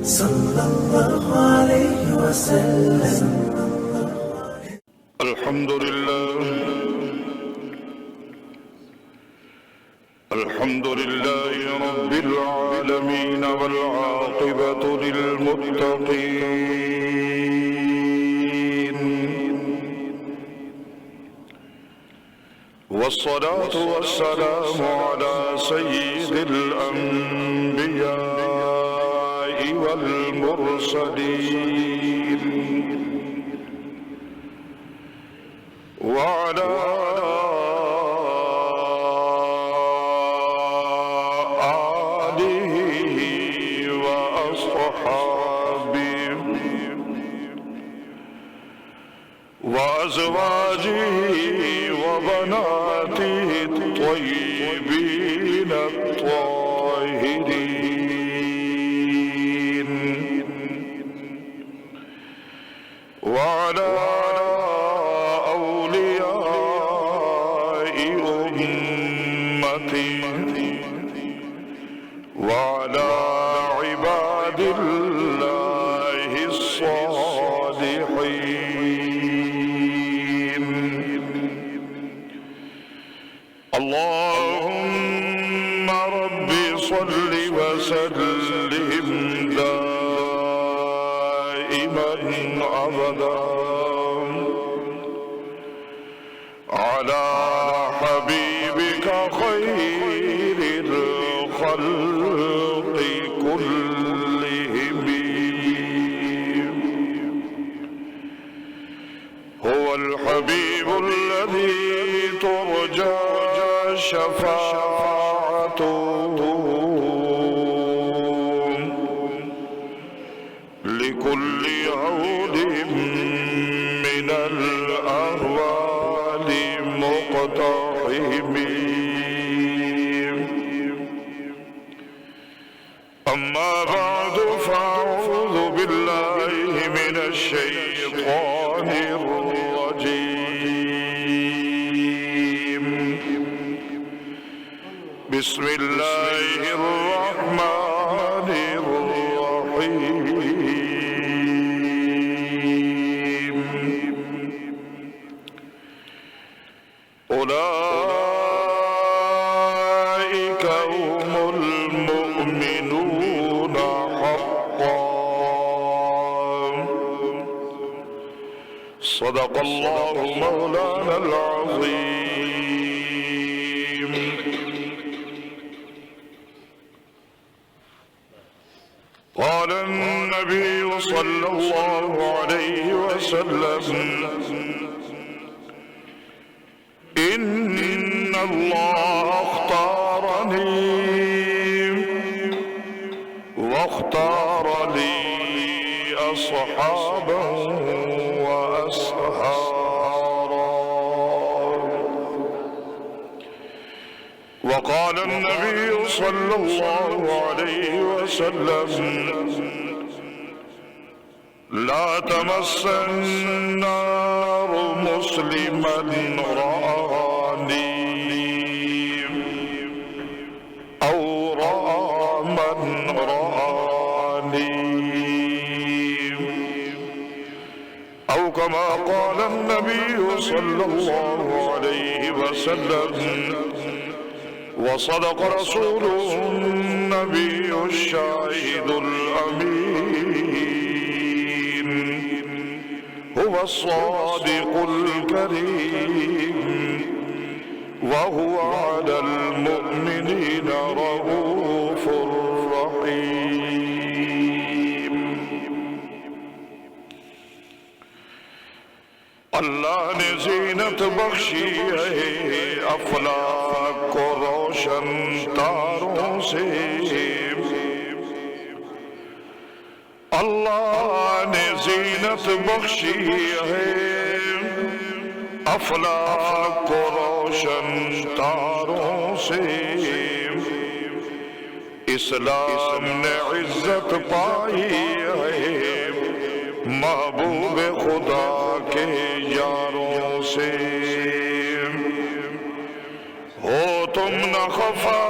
صلى الله عليه وسلم. الحمد لله الحمد لله رب العالمين، والعاقبة للمتقين، والصلاة والسلام على سيد الأنبياء والمرسلين، وعلى آله وأصحابه وأزواجه وبناته الطيبين الطاهرين، وعلى أولياء أمته، وعلى عباد الله الصالحين. اللهم رب صل وسلم دائما أبدا على حبيبك خير الخلق كلهم. هو الحبيب الذي ترجى شفاعته لكل هول من الأهوال مقتحم. أما بعد، فأعوذ بالله من الشيطان الرجيم. بسم الله الرحمن الرحيم. أولئك هم المؤمنون حقا. صدق الله مولانا العظيم. قال النبي صلى الله عليه وسلم: إن الله اختارني واختار لي أصحابا وأسهارا. وقال النبي صلى الله عليه وسلم: لا تمس النار مسلما رآني أو رأى من رآني، أو كما قال النبي صلى الله عليه وسلم. وصدق رسوله النبي الشاهد الأمين، هو الصادق الكريم، وهو على المؤمنين رؤوف رحيم. اللہ نے زینت بخشی ہے افلاک کو روشن تاروں سے، اللہ نے زینت بخشی ہے افلاک کو روشن تاروں سے، اسلام نے عزت پائی ہے محبوب خدا کے یاروں سے۔ ہو تم نہ خفا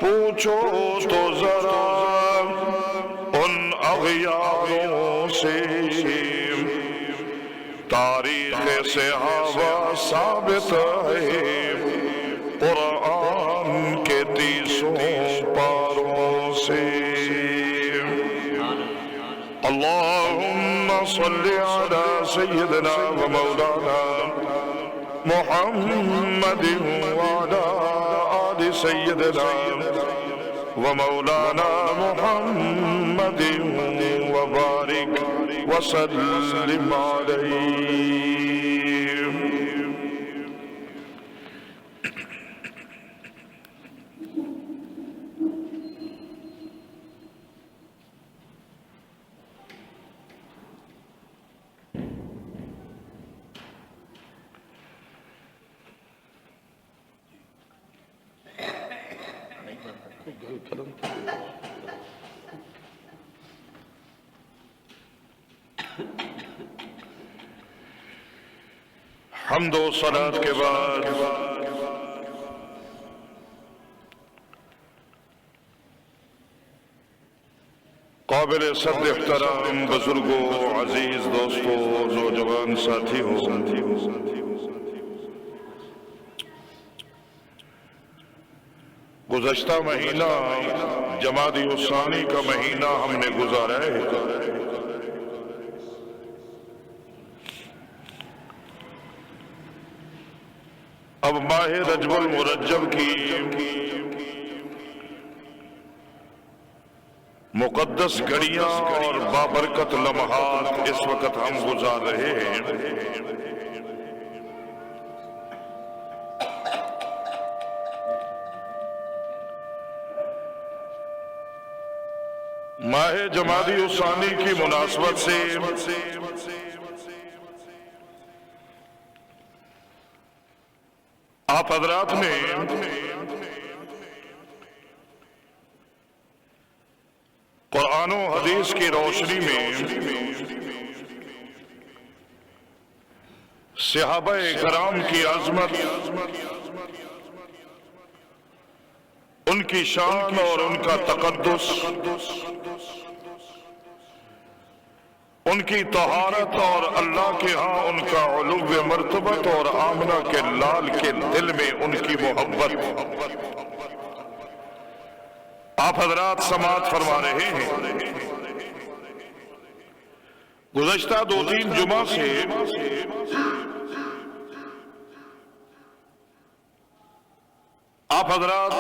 پوچھو تو ذرا ان اغیاروں سے تاریخ صحابہ ثابت ہے قرآن کے 30 پاروں سے اللہم صلی علی سیدنا و مولانا محمد وعلی آل سیدنا و مولانا محمد وبارک وسلم علیہ. حمد و صلاۃ کے بعد قابل صد احترام بزرگوں، عزیز دوستوں، نوجوان ساتھیوں، گزشتہ مہینہ جمادی الثانی کا مہینہ ہم نے گزارا ہے. اب ماہ رجب المرجب کی مقدس گھڑیاں اور بابرکت لمحات اس وقت ہم گزار رہے ہیں. ماہ جمادی الثانی کی مناسبت سے آپ حضرات نے قرآن و حدیث کی روشنی میں صحابہ کرام کی عظمت، ان کی شان اور ان کا تقدس، ان کی طہارت اور اللہ کے ہاں ان کا علو مرتبت اور آمنہ کے لال کے دل میں ان کی محبت آپ حضرات سماعت فرما رہے ہیں. گزشتہ 2-3 جمعہ سے آپ حضرات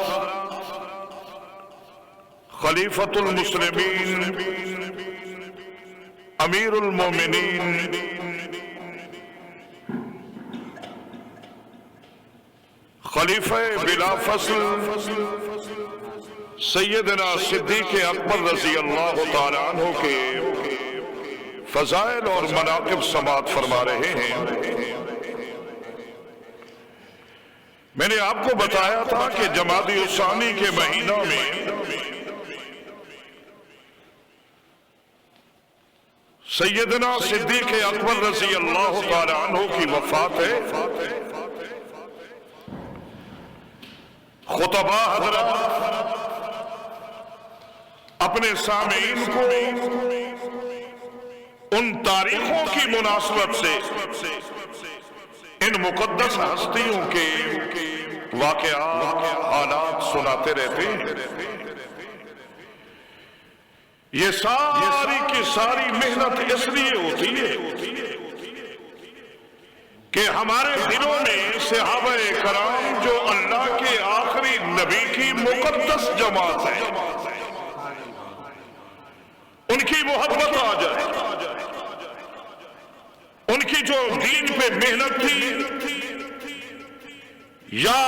خلیفۃ المسلمین امیر المومنین خلیفہ بلا فصل سیدنا صدیق اکبر رضی اللہ تعالیٰ عنہ کے فضائل اور مناقب سماعت فرما رہے ہیں. میں نے آپ کو بتایا تھا کہ جمادی الثانی کے مہینہ میں سیدنا صدیق اکبر رضی اللہ تعالیٰ عنہ کی وفات ہے. خطبہ حضرت اپنے سامعین کو ان تاریخوں کی مناسبت سے ان مقدس ہستیوں کے واقعات، حالات سناتے رہتے ہیں. یہ ساری کی ساری محنت اس لیے ہوتی ہے کہ ہمارے دلوں میں صحابہ کرام جو اللہ کے آخری نبی کی مقدس جماعت ہے ان کی محبت آ جائے. ان کی جو دین پہ محنت تھی یا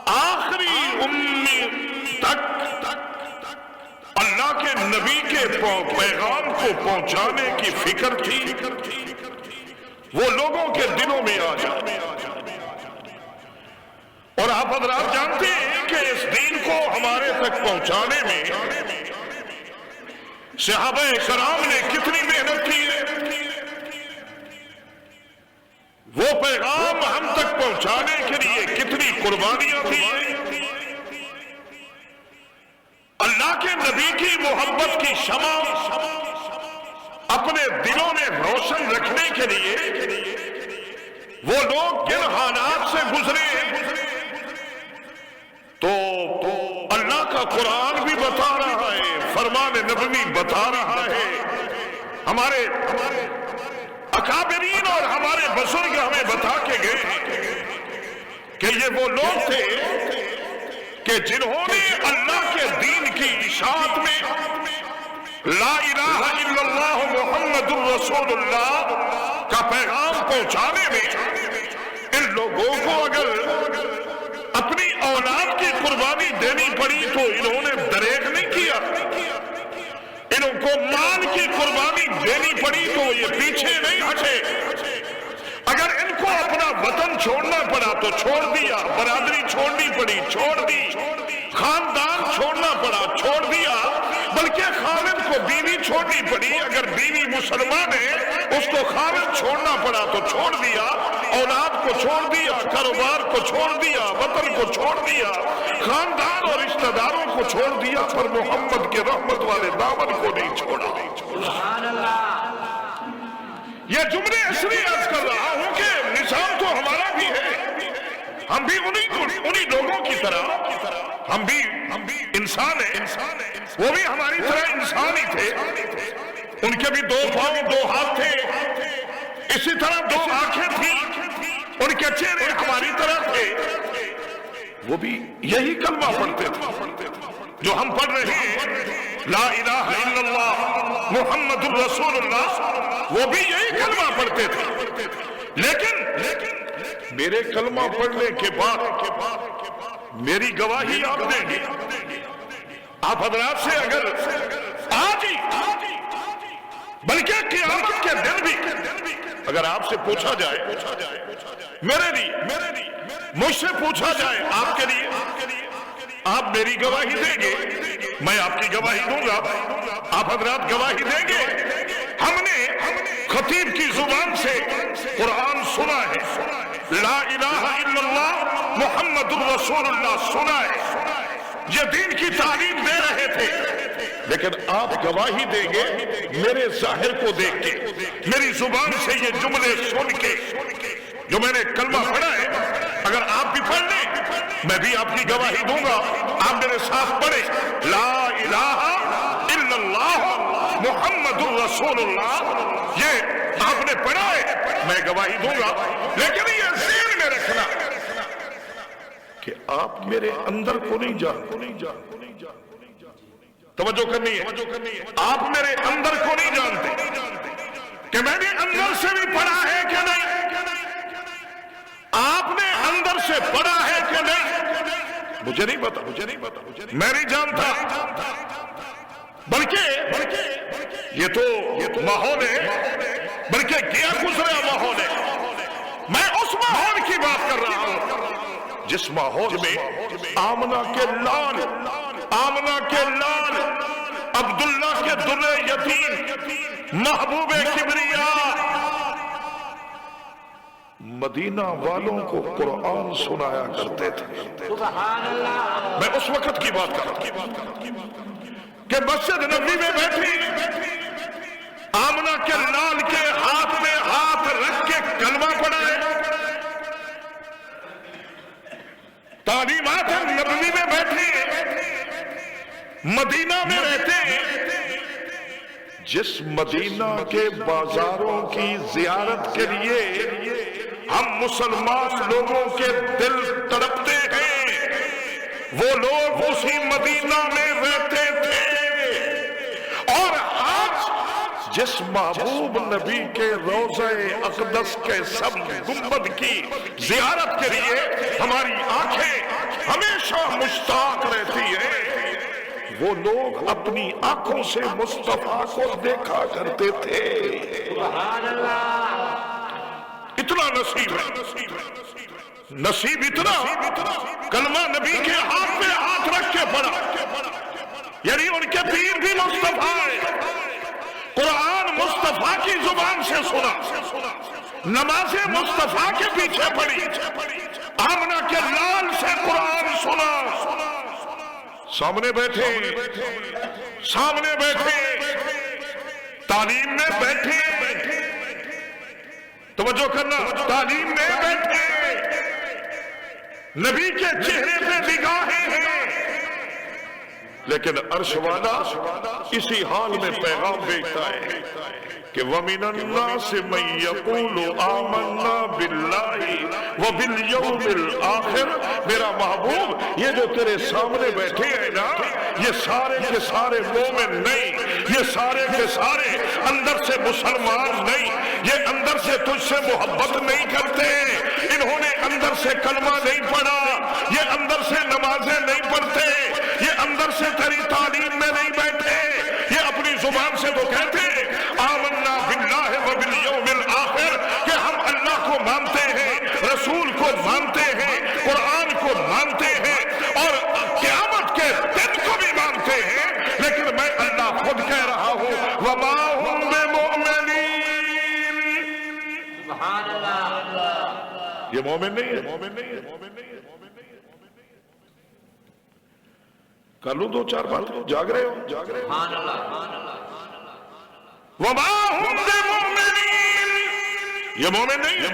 آخری امی تک اللہ کے نبی کے پیغام کو پہنچانے کی فکر تھی، وہ لوگوں کے دلوں میں آ جائے. اور آپ حضرات جانتے ہیں کہ اس دین کو ہمارے تک پہنچانے میں صحابہ کرام نے کتنی محنت کی ہے. وہ پیغام ہم تک پہنچانے کے لیے کتنی قربانیاں دی ہیں۔ اللہ کے نبی کی محبت کی شمع اپنے دلوں میں روشن رکھنے کے لیے وہ لوگ جن حالات سے گزرے تو اللہ کا قرآن بھی بتا رہا ہے، فرمان نبوی بتا رہا ہے، ہمارے اکابرین اور ہمارے بزرگ ہمیں بتا کے گئے کہ یہ وہ لوگ تھے کہ جنہوں نے اللہ کے دین کی اشاعت میں لا الہ الا اللہ محمد الرسول اللہ کا پیغام پہنچانے میں ان لوگوں کو اگر اپنی اولاد کی قربانی دینی پڑی تو انہوں نے دریغ نہیں کیا، انہوں کو مال کی قربانی دینی پڑی تو یہ پیچھے نہیں ہٹے، اگر ان کو اپنا وطن چھوڑنا پڑا تو چھوڑ دیا، برادری چھوڑنی پڑی چھوڑ دی، خاندان چھوڑنا پڑا چھوڑ دیا، بلکہ خاوند کو بیوی چھوڑنی پڑی، اگر بیوی مسلمان ہے اس کو خاوند چھوڑنا پڑا تو چھوڑ دیا، اولاد کو چھوڑ دیا، کاروبار کو چھوڑ دیا، وطن کو چھوڑ دیا، خاندان اور رشتہ داروں کو چھوڑ دیا، پر محمد کے رحمت والے دامن کو نہیں چھوڑا۔ سبحان اللہ۔ یہ جملے اس لیے عرض کر رہا ہوں کہ نظام تو ہمارا بھی ہے، ہم بھی انہی لوگوں کی طرح، ہم بھی انسان ہیں، وہ بھی ہماری طرح انسان ہی تھے، ان کے بھی 2 پاؤں 2 ہاتھ تھے، اسی طرح 2 آنکھیں تھیں، ان کے چہرے ہماری طرح تھے، وہ بھی یہی کلمہ پڑھتے تھے جو ہم پڑھ رہے ہیں، لا الہ الا اللہ محمد الرسول اللہ، وہ بھی یہی کلمہ پڑھتے تھے، لیکن میرے کلمہ پڑھنے کے بعد میری گواہی آپ دیں گے، آپ حضرات سے اگر آج ہی بلکہ قیامت کے دن بھی اگر آپ سے پوچھا جائے، میرے لیے مجھ سے پوچھا جائے آپ کے لیے، آپ میری گواہی دیں گے، میں آپ کی گواہی دوں گا، آپ حضرات گواہی دیں گے، ہم نے خطیب کی زبان سے قرآن سنا ہے، لا الہ الا اللہ محمد الرسول اللہ سنا ہے، یہ دین کی تعلیم دے رہے تھے، لیکن آپ گواہی دیں گے میرے ظاہر کو دیکھ کے، میری زبان سے یہ جملے سن کے جو میں نے کلمہ پڑھا ہے، اگر آپ بھی پڑھ لیں میں بھی آپ کی گواہی دوں گا، آپ میرے ساتھ پڑھیں، لا الہ الا اللہ محمد الرسول اللہ، یہ آپ نے پڑھا ہے میں گواہی دوں گا، لیکن یہ ذہن میں رکھنا کہ آپ میرے اندر کو نہیں جانتے، توجہ کرنی ہے، آپ میرے اندر کو نہیں جانتے کہ میں نے اندر سے بھی پڑھا ہے کہ نہیں، آپ نے اندر سے پڑھا ہے کہ نہیں، مجھے نہیں پتا، میں نہیں جانتا، بلکہ یہ تو ماحول ہے، بلکہ کیا گزرا ماحول ہے، میں اس ماحول کی بات کر رہا ہوں جس ماحول میں آمنہ کے لال عبداللہ کے در یتیم محبوب کبریا مدینہ والوں کو قرآن سنایا کرتے تھے، سبحان اللہ۔ میں اس وقت کی بات کر رہا ہوں کہ مسجد نبوی میں بیٹھی آمنہ کے لال کے ہاتھ میں ہاتھ رکھ کے کلمہ پڑھائے، تعلیمات نبوی میں بیٹھے، مدینہ میں رہتے ہیں، جس مدینہ کے بازاروں کی زیارت کے لیے ہم مسلمان لوگوں کے دل تڑپتے ہیں، وہ لوگ اسی مدینہ میں رہتے تھے، اور آج جس محبوب نبی کے روضہ اقدس کے سبز گنبد کی زیارت کے لیے ہماری آنکھیں ہمیشہ مشتاق رہتی ہیں، وہ لوگ اپنی آنکھوں سے مصطفیٰ کو دیکھا کرتے تھے، سبحان اللہ۔ اتنا نصیب اتنا کلمہ نبی کے ہاتھ پہ ہاتھ رکھ کے پڑھا، یعنی ان کے پیر بھی مصطفیٰ ہے، قرآن مصطفیٰ کی زبان سے سنا، نماز مصطفیٰ کے پیچھے پڑی، آمنہ کے لال سے قرآن سنا، سامنے بیٹھے تعلیم میں بیٹھے، توجہ کرنا، تعلیم میں بیٹھے، نبی کے چہرے پہ نگاہیں ہیں، لیکن عرش والا اسی حال میں پیغام بھیجتا ہے کہ وَمِنَ النَّاسِ مَن يَقُولُ آمَنَّا بِاللَّهِ وَبِالْيَوْمِ الْآخِرِ۔ میرا محبوب، یہ جو تیرے سامنے بیٹھے ہیں نا، یہ سارے کے سارے مومن نہیں، یہ سارے کے سارے اندر سے مسلمان نہیں، یہ اندر سے تجھ سے محبت نہیں کرتے، انہوں نے اندر سے کلمہ نہیں پڑھا، یہ اندر سے نمازیں نہیں پڑھتے، یہ اندر سے تیری تعلیم میں نہیں بیٹھے، یہ اپنی زبان سے تو کہتے ہیں آمنا باللہ وبالیوم الآخر کہ ہم اللہ کو مانتے ہیں، رسول کو مانتے ہیں، قرآن کو مانتے ہیں اور قیامت کے دن کو بھی مانتے ہیں، لیکن میں اللہ خود کہہ رہا ہوں وما ہم بمؤمنین۔ سبحان اللہ، یہ مومن نہیں ہے، کر لوں دو چار بات، جاگ رہے ہو؟ سبحان اللہ، وما ہم بمؤمنین، یہ مومن نہیں ہے،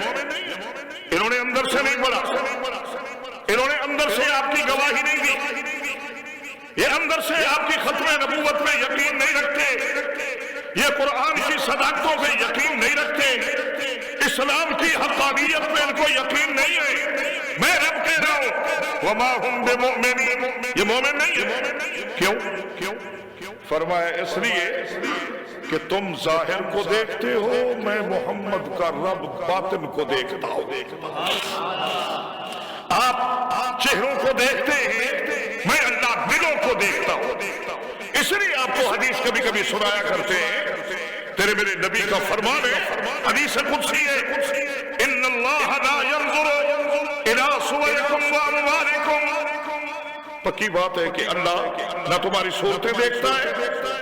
انہوں نے اندر سے نہیں پڑھا، انہوں نے اندر سے آپ کی گواہی نہیں دی، یہ اندر سے آپ کی ختم نبوت میں یقین نہیں رکھتے، یہ قرآن کی صداقتوں پہ یقین نہیں رکھتے، اسلام کی حقانیت پہ ان کو یقین نہیں ہے۔ میں رب کہہ رہا ہوں وما ہم بمؤمنین، یہ مومن نہیں ہے۔ کیوں؟ فرمایا اس لیے کہ تم ظاہر کو دیکھتے ہو، میں محمد کا رب باطن کو دیکھتا ہوں۔ آپ چہروں کو دیکھتے ہیں، میں اللہ دلوں کو دیکھتا ہوں۔ اس لیے آپ کو حدیث کبھی کبھی سنایا کرتے ہیں، تیرے میرے نبی کا فرمان ہے، حدیث قدسی ہے، ان اللہ لا ينظر الى صورکم واموالکم۔ پکی بات ہے کہ اللہ نہ تمہاری صورتیں دیکھتا ہے،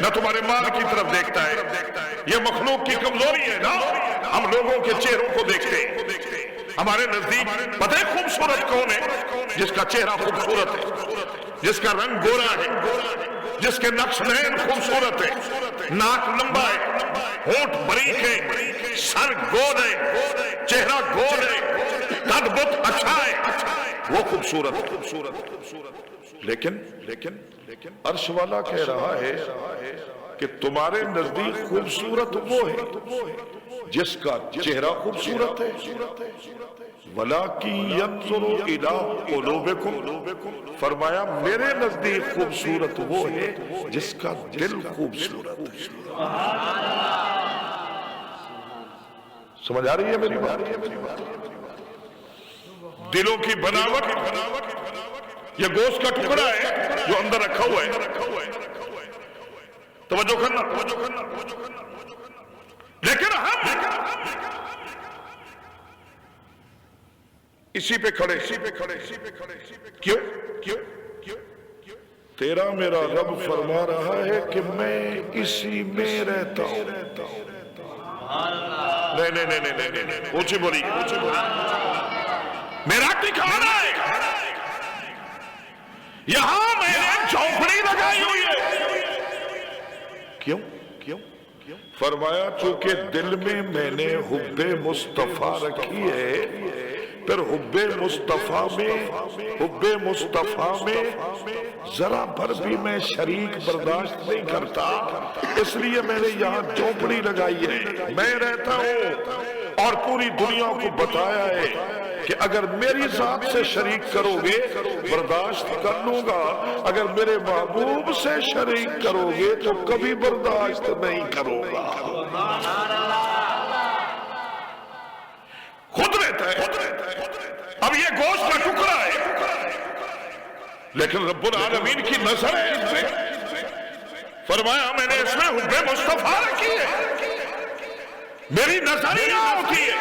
نہ تمہارے مال کی طرف دیکھتا ہے، یہ مخلوق کی کمزوری ہے نا، ہم لوگوں کے چہروں کو دیکھتے ہیں۔ ہمارے نزدیک پتہ ہے خوبصورت کون ہے؟ جس کا چہرہ خوبصورت ہے، جس کا رنگ گورا ہے، جس کے نقش نین خوبصورت ہے، ناک لمبا ہے، ہونٹ باریک ہے، سر گود ہے، چہرہ گود ہے، قد بت اچھا ہے، وہ خوبصورت ہے۔ لیکن عرش والا کہہ رہا ہے کہ تمہارے نزدیک خوبصورت وہ ہے جس کا چہرہ خوبصورت ہے، وَلَٰكِن يَنظُرُ إِلَىٰ قُلُوبِكُمْ، فرمایا میرے نزدیک خوبصورت وہ ہے جس کا دل خوبصورت ہے۔ سمجھ آ رہی ہے میری بات؟ دلوں کی بناوٹ یہ گوشت کا ٹکڑا ہے جو اندر رکھا ہوا ہے، توجہ کرنا، لیکن ہم اسی پہ کھڑے، کیوں؟ تیرا میرا رب فرما رہا ہے کہ میں اسی میں رہتا ہوں۔ نہیں، اونچی بولی، میرا ٹھکانہ ہے یہاں، میں نے چوکڑی لگائی ہوئی ہے۔ کیوں؟ فرمایا چونکہ دل میں نے حب مصطفیٰ رکھی ہے، پھر حب مصطفیٰ میں ذرا بھر بھی میں شریک برداشت نہیں کرتا، اس لیے میں نے یہاں چوکڑی لگائی ہے، میں رہتا ہوں اور پوری دنیا کو بتایا ہے کہ اگر میری ذات سے شریک کرو گے برداشت کر لوں گا، اگر میرے محبوب سے شریک کرو گے تو کبھی برداشت نہیں کروں گا۔ خود رہتا ہے، اب یہ گوشت کا ٹکڑا ہے، لیکن رب العالمین کی نظر ہے اس میں، فرمایا میں نے اس میں حب مصطفیٰ رکھی ہے، میری نظریہ ہوتی ہے،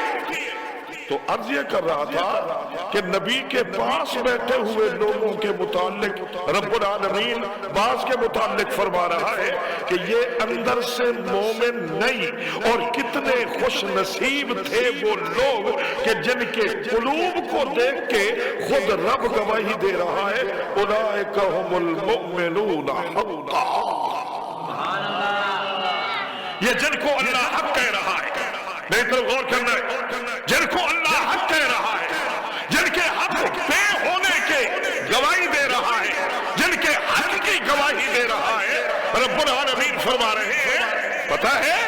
تو عرض یہ کر رہا تھا کہ نبی کے پاس بیٹھے ہوئے لوگوں کے متعلق رب العالمین بعض کے متعلق فرما رہا ہے کہ یہ اندر سے مومن نہیں، اور کتنے خوش نصیب تھے وہ لوگ کہ جن کے قلوب کو دیکھ کے خود رب گواہی دے رہا ہے اولئک هم المؤمنون حقا، یہ جن کو اللہ حق کہہ رہا ہے، میری طرف غور کرنا ہے، جن کو اللہ حق کہہ رہا ہے، جن کے حق پہ ہونے کے گواہی دے رہا ہے، جن کے حق کی گواہی دے رہا ہے، رب العالمین فرما رہے ہیں پتہ ہے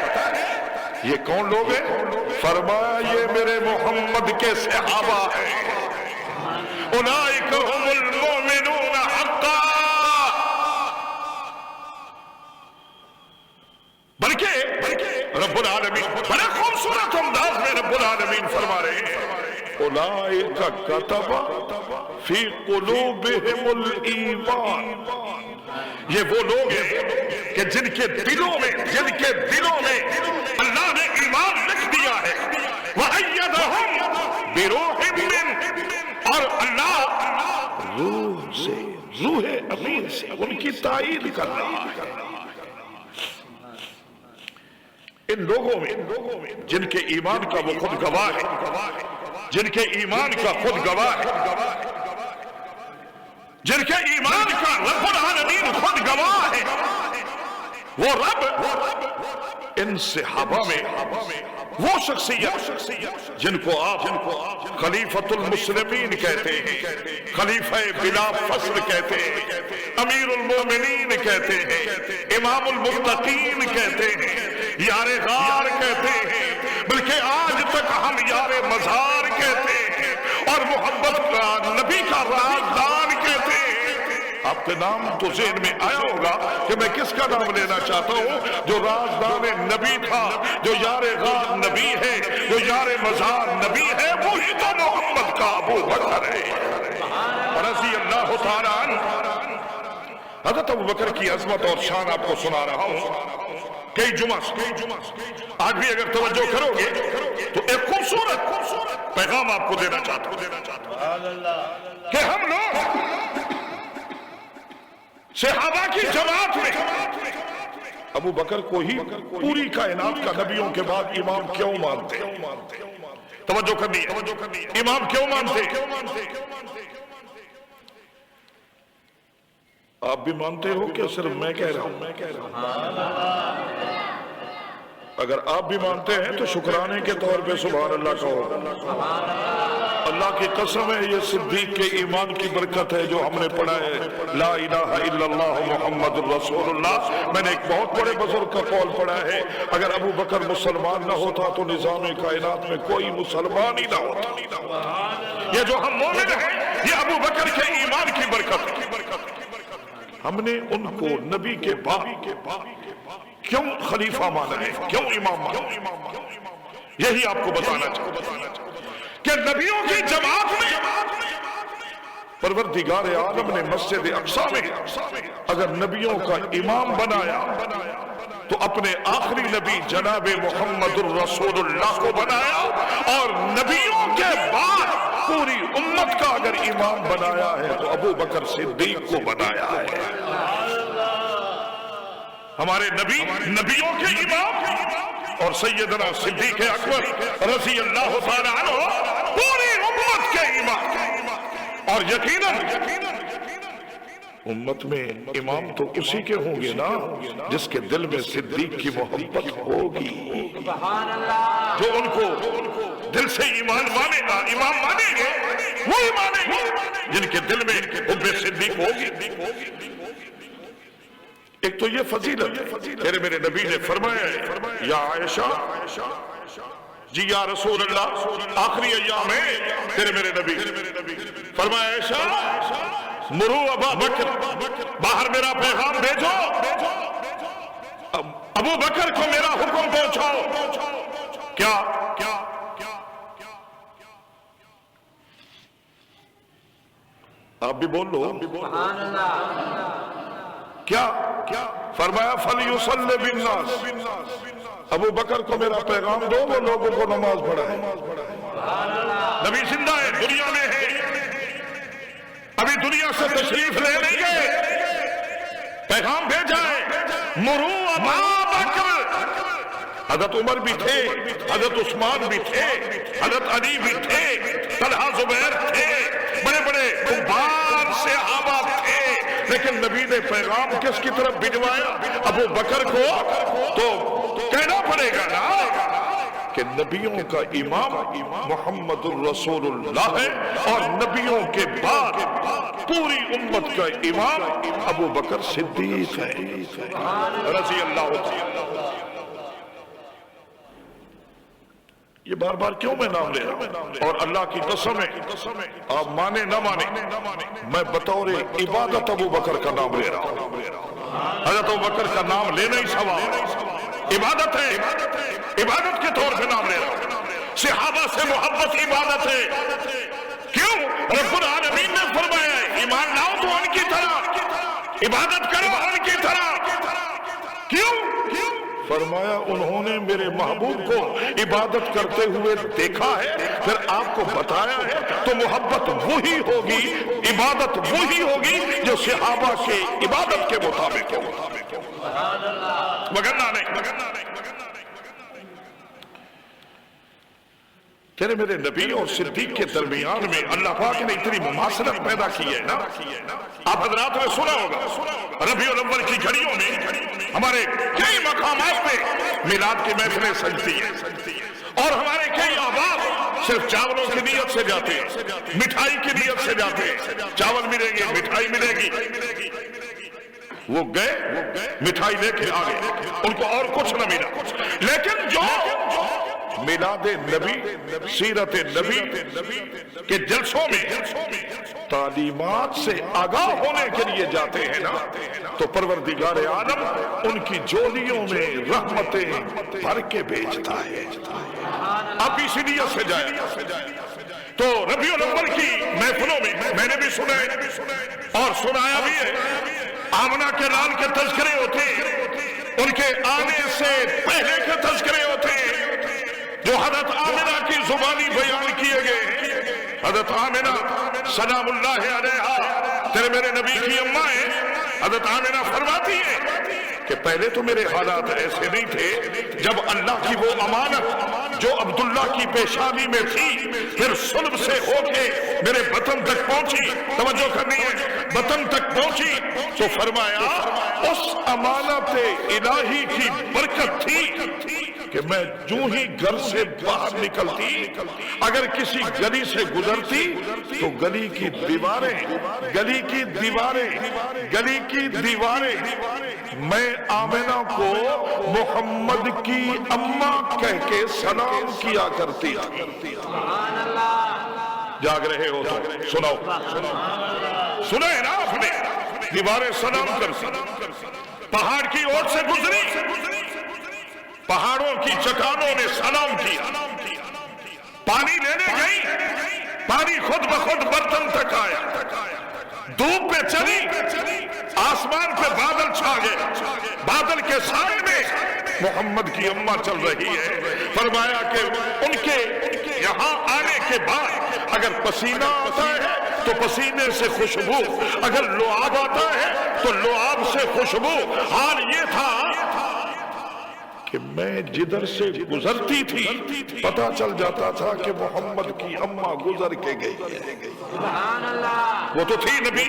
یہ کون لوگ ہیں؟ فرمایا یہ میرے محمد کے صحابہ ہیں، اولئک هم المؤمنون حقا، بلکہ رب العالمین بڑے خوبصورت انداز میں رب العالمین فرما رہے ہیں اولئک کتب فی قلوبہم الایمان، یہ وہ لوگ ہیں کہ جن کے دلوں میں اللہ نے ایمان لکھ دیا ہے، وَأَيَّدَهُمْ بِرُوحٍ مِّنْهُ، اور اللہ روح امین سے ان کی تائید کر رہا ہے ان لوگوں میں جن کے ایمان کا وہ خود گواہ ہے، جن کے ایمان کا خود گواہ ہے، جن کے ایمان کا رب العالمین خود گواہ ہے، وہ رب ان صحابہ میں وہ شخصیت جن کو آپ خلیفۃ المسلمین کہتے ہیں، خلیفہ بلا فصل کہتے ہیں، امیر المومنین کہتے ہیں، امام المتقین کہتے ہیں، یار غار کہتے ہیں، بلکہ آج تک ہم یار مزار کہتے ہیں، اور محبت کا نبی کا رازدان کہتے ہیں۔ آپ کے نام تو ذہن میں آیا ہوگا کہ میں کس کا نام لینا چاہتا ہوں، جو رازدان نبی تھا، جو یار غار نبی ہے، جو یار مزار نبی ہے، وہی تو محمد کا ابو بکر ہے رضی اللہ تعالیٰ عنہ۔ حضرت ابو بکر کی عظمت اور شان آپ کو سنا رہا ہوں کئی جمعہ آج بھی اگر توجہ کرو گے تو ایک خوبصورت پیغام آپ کو دینا چاہتا ہوں کہ ہم لوگ صحابہ کی جماعت میں ابو بکر کو ہی پوری کائنات کا نبیوں کے بعد امام کیوں مانتے؟ توجہ کرنی ہے، امام کیوں مانتے؟ آپ بھی مانتے ہو کہ صرف میں کہہ رہا ہوں؟ اگر آپ بھی مانتے ہیں تو شکرانے کے طور پہ سبحان اللہ کہو۔ اللہ کی قسم ہے یہ صدیق کے ایمان کی برکت ہے جو ہم نے پڑھا ہے لا الہ الا اللہ محمد رسول اللہ۔ میں نے ایک بہت بڑے بزرگ کا قول پڑھا ہے اگر ابو بکر مسلمان نہ ہوتا تو نظام کائنات میں کوئی مسلمان ہی نہ ہوتا۔ یہ جو ہم مومن ہیں یہ ابو بکر کے ایمان کی برکت ہے۔ ہم نے ان کو نبی کے بعد کیوں خلیفہ مانا ہے، کیوں امام مانا ہے، یہی آپ کو بتانا چاہتا ہوں کہ نبیوں کی جماعت میں پروردگار عالم نے مسجد اقصی میں اگر نبیوں کا امام بنایا تو اپنے آخری نبی جناب محمد الرسول اللہ کو بنایا، اور نبیوں کے بعد پوری امت کا اگر امام بنایا ہے تو ابو بکر صدیق کو بنایا ہے۔ ہمارے نبی نبیوں کے امام اور سیدنا صدیق اکبر رضی اللہ تعالیٰ عنہ پوری امت کے امام، اور یقیناً امت میں امام تو اسی کے ہوں گے نا جس کے دل میں صدیق کی محبت ہوگی، جو ان کو دل سے ایمان مانے گا، امام مانیں گے وہی مانیں گے جن کے دل میں حب صدیق ہوگی۔ ایک تو یہ فضیلت ہے، میرے نبی نے فرمایا ہے یا عائشہ جی یا رسول اللہ آخری ایام ہے تیرے میرے نبی فرمایا عائشہ مرو ابا بکر باہر میرا پیغام بھیجو، ابو بکر کو میرا حکم پہنچاؤ۔ کیا آپ بھی بول لو، کیا فرمایا فَلْيُصَلِّ بِالنَّاسِ، ابو بکر کو میرا پیغام دو وہ لوگوں کو نماز پڑھائے۔ ابھی زندہ ہے، دنیا میں ہے، ابھی دنیا سے تشریف لے نہیں گئے، پیغام بھیجا ہے، مرو ابا بکر۔ حضرت عمر بھی تھے، حضرت عثمان بھی تھے، حضرت علی بھی تھے، طلحہ زبیر تھے، بڑے بڑے کبار صحابہ تھے، لیکن نبی نے پیغام کس کی طرف بھجوایا؟ ابو بکر کو۔ تو کہنا پڑے گا نا کہ نبیوں کا امام محمد الرسول اللہ ہے، اور نبیوں کے بعد پوری امت کا امام ابو بکر صدیق ہے رضی اللہ تعالی۔ یہ بار بار کیوں میں نام لے رہا ہوں؟ اور اللہ کی قسم ہے، آپ مانے نہ مانے، میں بطور عبادت ابو بکر کا نام لے رہا ہوں۔ حضرت ابو بکر کا نام لینا ہی ثواب، عبادت ہے، عبادت کے طور پہ نام لے رہا ہوں۔ صحابہ سے محبت عبادت ہے۔ کیوں؟ رب العالمین نے فرمایا ہے ایمان لاؤ تو ان کی طرح، عبادت کرو ان کی طرح۔ کیوں؟ فرمایا انہوں نے میرے محبوب کو عبادت کرتے ہوئے دیکھا ہے، پھر آپ کو بتایا ہے، تو محبت وہی ہوگی، عبادت وہی ہوگی جو صحابہ کے عبادت کے مطابق ہو، وگرنہ نہیں۔ تیرے میرے نبی اور صدیق کے درمیان میں اللہ پاک نے اتنی مماثلت پیدا کی ہے نا۔ آپ حضرات نے سنا ہوگا ربیع الاول کی گھڑیوں میں ہمارے کئی مقامات پہ میلاد کی محفلیں سجتی ہیں، اور ہمارے کئی احباب صرف چاولوں کی نیت سے جاتے ہیں، مٹھائی کی نیت سے جاتے ہیں، چاول ملیں گے، مٹھائی ملے گی۔ وہ گئے مٹھائی لے کے آ گئے، ان کو اور کچھ نہ ملا۔ لیکن جو میلاد نبی، سیرت نبی کے جلسوں میں تعلیمات سے آگاہ ہونے کے لیے جاتے ہیں نا، تو پروردگار عالم ان کی جولیوں میں رحمتیں بھر کے بھیجتا ہے۔ اب اسی نیت سے جایا تو ربیع الاول کی محفلوں میں نے بھی سنا ہے اور سنایا بھی ہے، آمنہ کے لال کے تذکرے ہوتے ہیں، ان کے آنے سے پہلے کے تذکرے ہوتے ہیں جو حضرت آمنہ کی زبانی بیان کیے گئے۔ حضرت آمنہ سلام اللہ علیہا تیرے میرے نبی کی اماں ہیں، حضرت آمنہ فرماتی ہے کہ پہلے تو میرے حالات ایسے نہیں تھے، جب اللہ کی وہ امانت جو عبداللہ کی پیشانی میں تھی پھر صلب سے ہو کے میرے بطن تک پہنچی، توجہ کرنی ہے، بطن تک پہنچی، تو فرمایا اس امانت الہی کی برکت تھی کہ میں جو ہی گھر سے باہر نکلتی، اگر کسی گلی سے گزرتی تو گلی کی دیواریں میں آمنہ کو محمد کی اماں کہہ کے سلام کیا کرتی تھی۔ جاگ رہے ہو تو سنو، سنے نا آپ نے، دیواریں سلام کرتی، پہاڑ کی اوٹ سے گزری، پہاڑوں کی چٹانوں نے سلام کیا، پانی لینے گئی، پانی خود بخود برتن تک آیا، دھوپ پہ چلی، آسمان پہ بادل چھا گئے، بادل کے سائے میں محمد کی اماں چل رہی ہے۔ فرمایا کہ ان کے یہاں آنے کے بعد اگر پسینہ آتا ہے تو پسینے سے خوشبو، اگر لعاب آتا ہے تو لعاب سے خوشبو۔ حال یہ تھا کہ میں جدھر سے گزرتی تھی پتا چل جاتا تھا کہ محمد کی اماں گزر کے گئی ہے۔ وہ تو تھی نبی،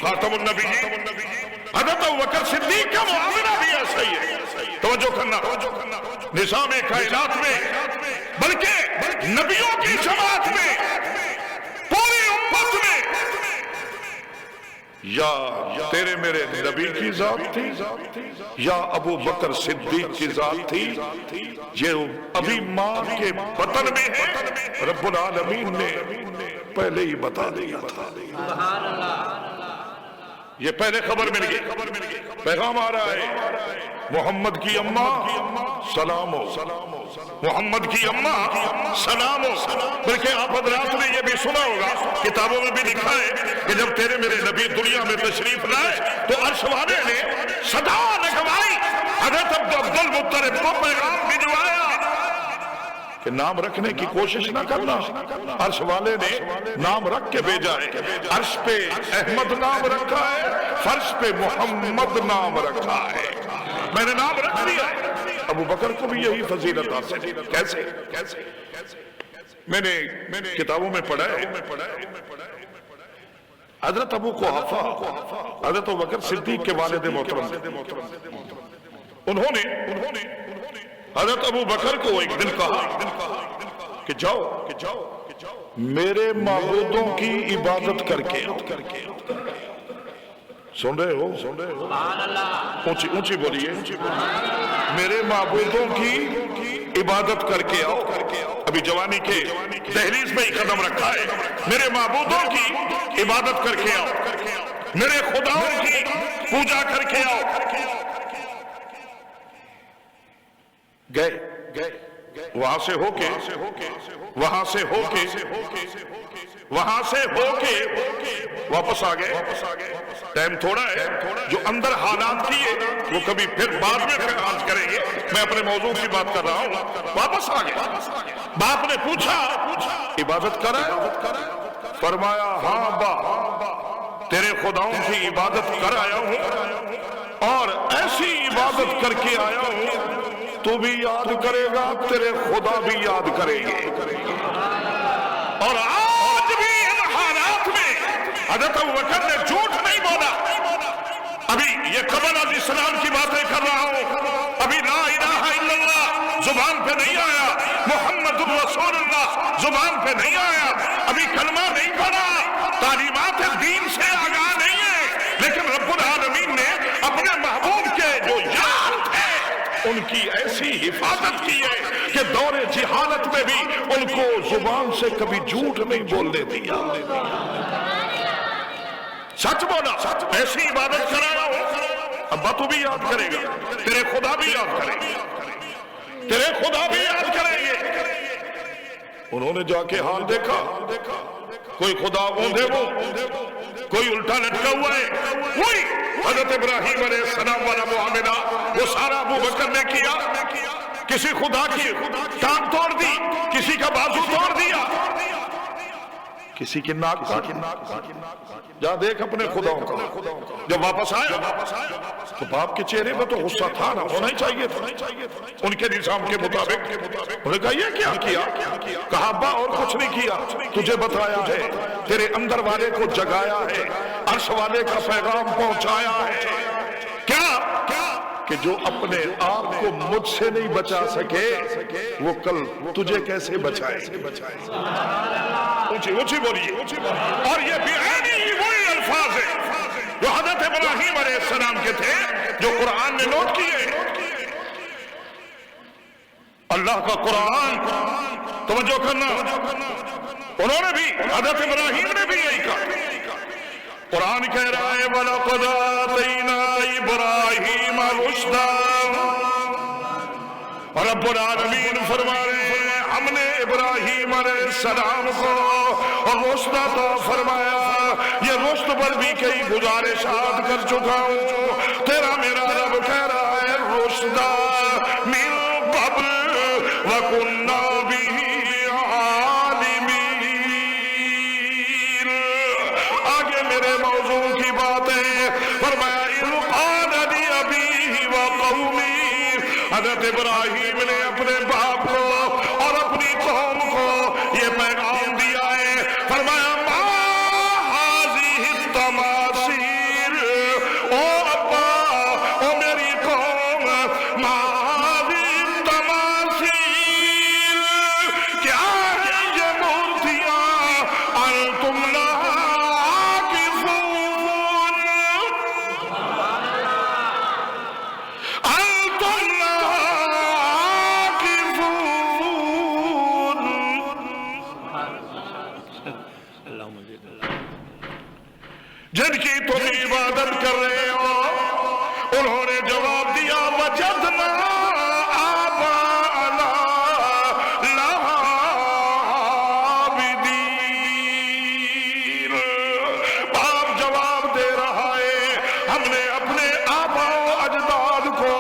خاتم النبیین۔ حضرت ابوبکر صدیق کا معاملہ بھی ایسا ہی ہے، توجہ کرنا، نظام کائنات میں بلکہ نبیوں کی جماعت میں پوری امت میں یا تیرے میرے نبی کی ذات تھی یا ابو بکر صدیق کی ذات تھی، جو ابھی ماں کے بطن میں ہے، رب العالمین نے پہلے ہی بتا دیا تھا۔ یہ پہلے خبر مل گئی، پیغام آ رہا ہے، محمد کی اماں سلام ہو، محمد کی اماں سلام ہو۔ بلکہ آپ حضرات نے یہ بھی سنا ہوگا، کتابوں میں بھی لکھا ہے کہ جب تیرے میرے نبی دنیا میں تشریف لائے تو عرش والے نے صدا لگوائی، حضرت عبد المطلب کو پیغام بھجوایا کہ نام رکھنے کی کوشش نہ کرنا، عرش والے نے نام رکھ کے بھیجا ہے، عرش پہ احمد نام رکھا ہے، فرش پہ محمد نام رکھا ہے، میں نے نام رکھ دیا ہے۔ ابو بکر کو بھی یہی فضیلت حاصل ہے۔ کیسے؟ میں نے کتابوں میں پڑھا ہے، حضرت ابو قحافہ حضرت ابو بکر صدیق کے والد محترم، انہوں نے حضرت ابو بکر کو ایک دن کہا کہ جاؤ میرے معبودوں کی عبادت کر کے سن رہے ہو؟ اونچی بولیے، میرے معبودوں کی عبادت کر کے آؤ۔ ابھی جوانی کے دہلیز میں ہی قدم رکھا ہے، میرے معبودوں کی عبادت کر کے آؤ، میرے خداؤں کی پوجا کر کے آؤ۔ گئے وہاں سے ہو کے واپس آ گئے۔ ٹائم تھوڑا ہے، جو اندر حالات کیے وہ کبھی پھر بعد میں خیال کریں گے، میں اپنے موضوع کی بات کر رہا ہوں۔ واپس آ گئے، باپ نے پوچھا عبادت کرائے؟ فرمایا ہاں باپ، تیرے خداؤں کی عبادت کر آیا ہوں اور ایسی عبادت کر کے آیا ہوں تو بھی یاد کرے گا، تیرے خدا بھی یاد کریں گے۔ اور آج بھی ان حالات میں حضرت ابو بکر نے جھوٹ نہیں بولا۔ ابھی یہ قبل علیہ السلام کی باتیں کر رہا ہوں، ابھی لا الہ الا اللہ زبان پہ نہیں آیا، محمد الرسول اللہ زبان پہ نہیں آیا، ابھی کلمہ نہیں پڑھا، تعلیمات دین سے آگاہ نہیں ہے، لیکن رب العالمین نے اپنے محبوب کے جو یار تھے ان کی ایسی حفاظت کی ہے کہ دور جہالت میں بھی ان کو زبان سے کبھی جھوٹ نہیں بولنے دیا۔ سچ بولا، ایسی عبادت کرایا ہو، ابا تو بھی یاد کرے گا، تیرے خدا بھی یاد کریں گے، تیرے خدا بھی یاد کریں گے۔ انہوں نے جا کے حال دیکھا، کوئی خدا اوندھے وہ، کوئی الٹا لٹکا ہوا ہے، وہی حضرت ابراہیم علیہ السلام والا معاملہ وہ سارا ابو بکر نے کیا۔ کسی خدا کی ٹانگ توڑ دی، کسی کا بازو توڑ دیا، کسی کی ناک کاٹ۔ جا دیکھ اپنے خداؤں کا۔ جب واپس آیا تو باپ کے چہرے میں تو غصہ تھا نا، ہونا ہی چاہیے تھا ان کے نظام کے مطابق۔ انہوں نے کہا یہ کیا کیا؟ کہا ابا اور کچھ نہیں کیا، تجھے بتایا ہے، تیرے اندر والے کو جگایا ہے، عرش والے کا پیغام پہنچایا ہے۔ کیا کہ جو اپنے آپ کو مجھ سے نہیں بچا سکے وہ کل تجھے کیسے بچائے؟ اونچی بولیے۔ اور یہ بعینی ہی وہی الفاظ ہیں جو حضرت ابراہیم علیہ السلام کے تھے، جو قرآن نے نوٹ کیے۔ اللہ کا قرآن توجہ کرنا، انہوں نے بھی، حضرت ابراہیم نے بھی یہی کہا۔ قرآن کہہ رہا ہے وَلَقَدْ آتَيْنَا إِبْرَاهِيمَ رُشْدًا، اور رب العالمین فرما رہے ہیں ہم نے ابراہیم علیہ السلام کو رشد عطا فرمایا۔ یہ رشد پر بھی کئی گزارشات کر چکا ہوں، تیرا میرا رب کہہ رہا ہے رشدًا مِن قَبْلِ وَكُنَّا بِهِ عَالِمِينَ۔ آگے میرے موضوع کی باتیں فرمایا اِذْ قَالَ لِأَبِيهِ وَقَوْمِهِ، حضرت ابراہیم نے اپنے باپ کو اور اپنی قوم کو یہ پیغام دیا ہے، فرمایا ما هذه التماثيل، او ابا او میری قوم، ما هذه التماثيل، کیا ہے یہ مورتیاں، انتم لها عاکفون، انتم جن کی تم عبادت کر رہے ہو۔ انہوں نے جواب دیا وجدنا آباءنا لہا عابدین۔ باپ جواب دے رہا ہے ہم نے اپنے آباء و اجداد کو،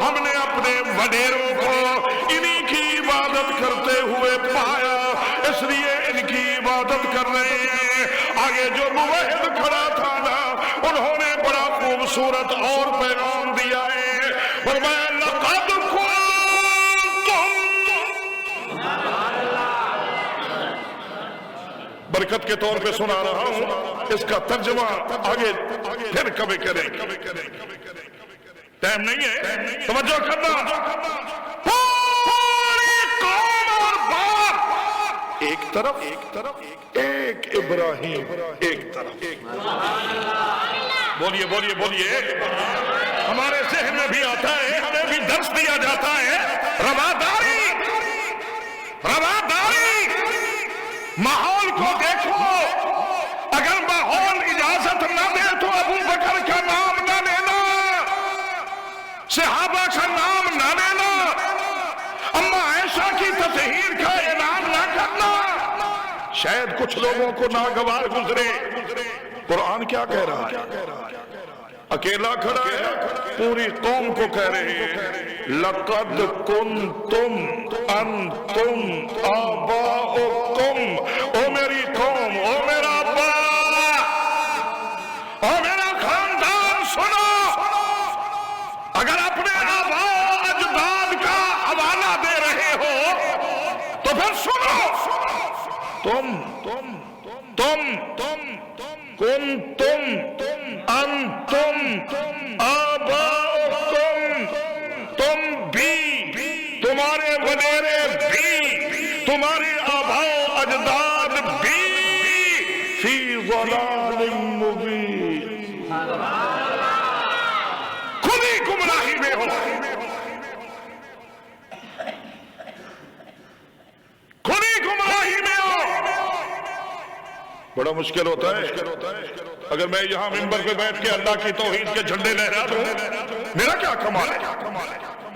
ہم نے اپنے وڈیروں کو انہی کی عبادت کرتے ہوئے آگے جو موحد کھڑا تھا نا انہوں نے بڑا خوبصورت اور پیغام دیا ہے، فرمایا لقد کنتم، برکت کے طور پہ سنا رہا ہوں، اس کا ترجمہ آگے پھر کبھی کریں، ٹائم نہیں ہے، توجہ کرنا، پوری قوم اور باپ ایک طرف، ایک ابراہیم ایک طرف، بولیے بولیے بولیے، ہمارے ذہن میں بھی آتا ہے، ہمیں بھی درس دیا جاتا ہے، رواداری، ماحول کو دیکھو، اگر ماحول اجازت نہ دے تو ابو بکر کا نام نہ لینا، صحابہ کا نام نہ لینا، اما عائشہ کی تطہیر کا اعلان نہ کرنا، شاید کچھ لوگوں کو ناگوار گزرے۔ قرآن کیا کہہ رہا ہے؟ اکیلا کھڑا ہے، پوری قوم کو کہہ رہے ہیں لقد کنتم انتم آباؤکم، او میری قوم، او میرا ابا، او میرا خاندان، سنو، اگر اپنے آبا اجداد کا حوالہ دے رہے ہو تو پھر سنو، تم کنتم انتم آباؤکم، تم بھی، تمہارے وڈیرے بھی، تمہارے آبا اجداد بھی فی ضلال مبین، کھلی گمراہی میں ہو، کھلی گمراہی میں ہو۔ بڑا مشکل ہوتا ہے اگر میں یہاں منبر پہ بیٹھ کے اللہ کی توحید کے جھنڈے لہرا دوں، میرا کیا کمال ہے؟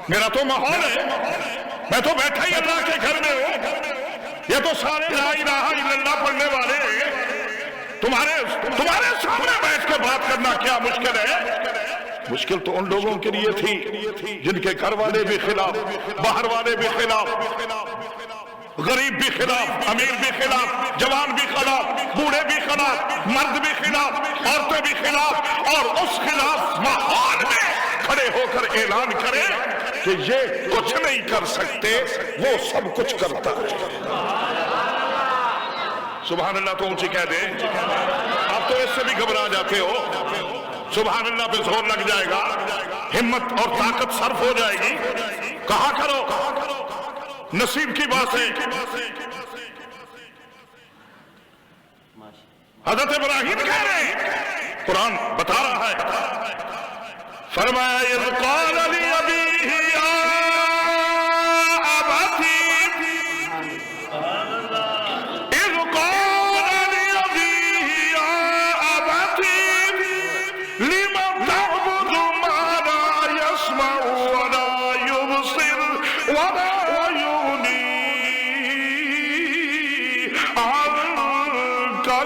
میرا تو ماحول ہے، میں تو بیٹھا ہی اللہ کے گھر میں ہوں، یہ تو سارے لا الہ الا اللہ پڑھنے والے ہیں، تمہارے سامنے بیٹھ کے بات کرنا کیا مشکل ہے؟ مشکل تو ان لوگوں کے لیے تھی جن کے گھر والے بھی خلاف، باہر والے بھی خلاف، غریب بھی خلاف، امیر بھی خلاف، جوان بھی خلاف، بوڑھے بھی خلاف، مرد بھی خلاف، عورتیں بھی خلاف، اور اس خلاف ماحول میں کھڑے ہو کر اعلان کرے کہ یہ کچھ نہیں کر سکتے، وہ سب کچھ کرتا ہے۔ سبحان اللہ تو اونچی کہہ دیں، آپ تو اس سے بھی گھبرا جاتے ہو، سبحان اللہ پہ زور لگ جائے گا، ہمت اور طاقت صرف ہو جائے گی، کہا کرو، نصیب کی بات ہے۔ حضرت ابراہیم کہہ رہے ہیں، قرآن بتا رہا ہے، فرمایا اذ قال لأبیہ یا ابتی، اذ قال لأبیہ یا ابتی لم تعبد ما لا يسمع ولا يبصر ولا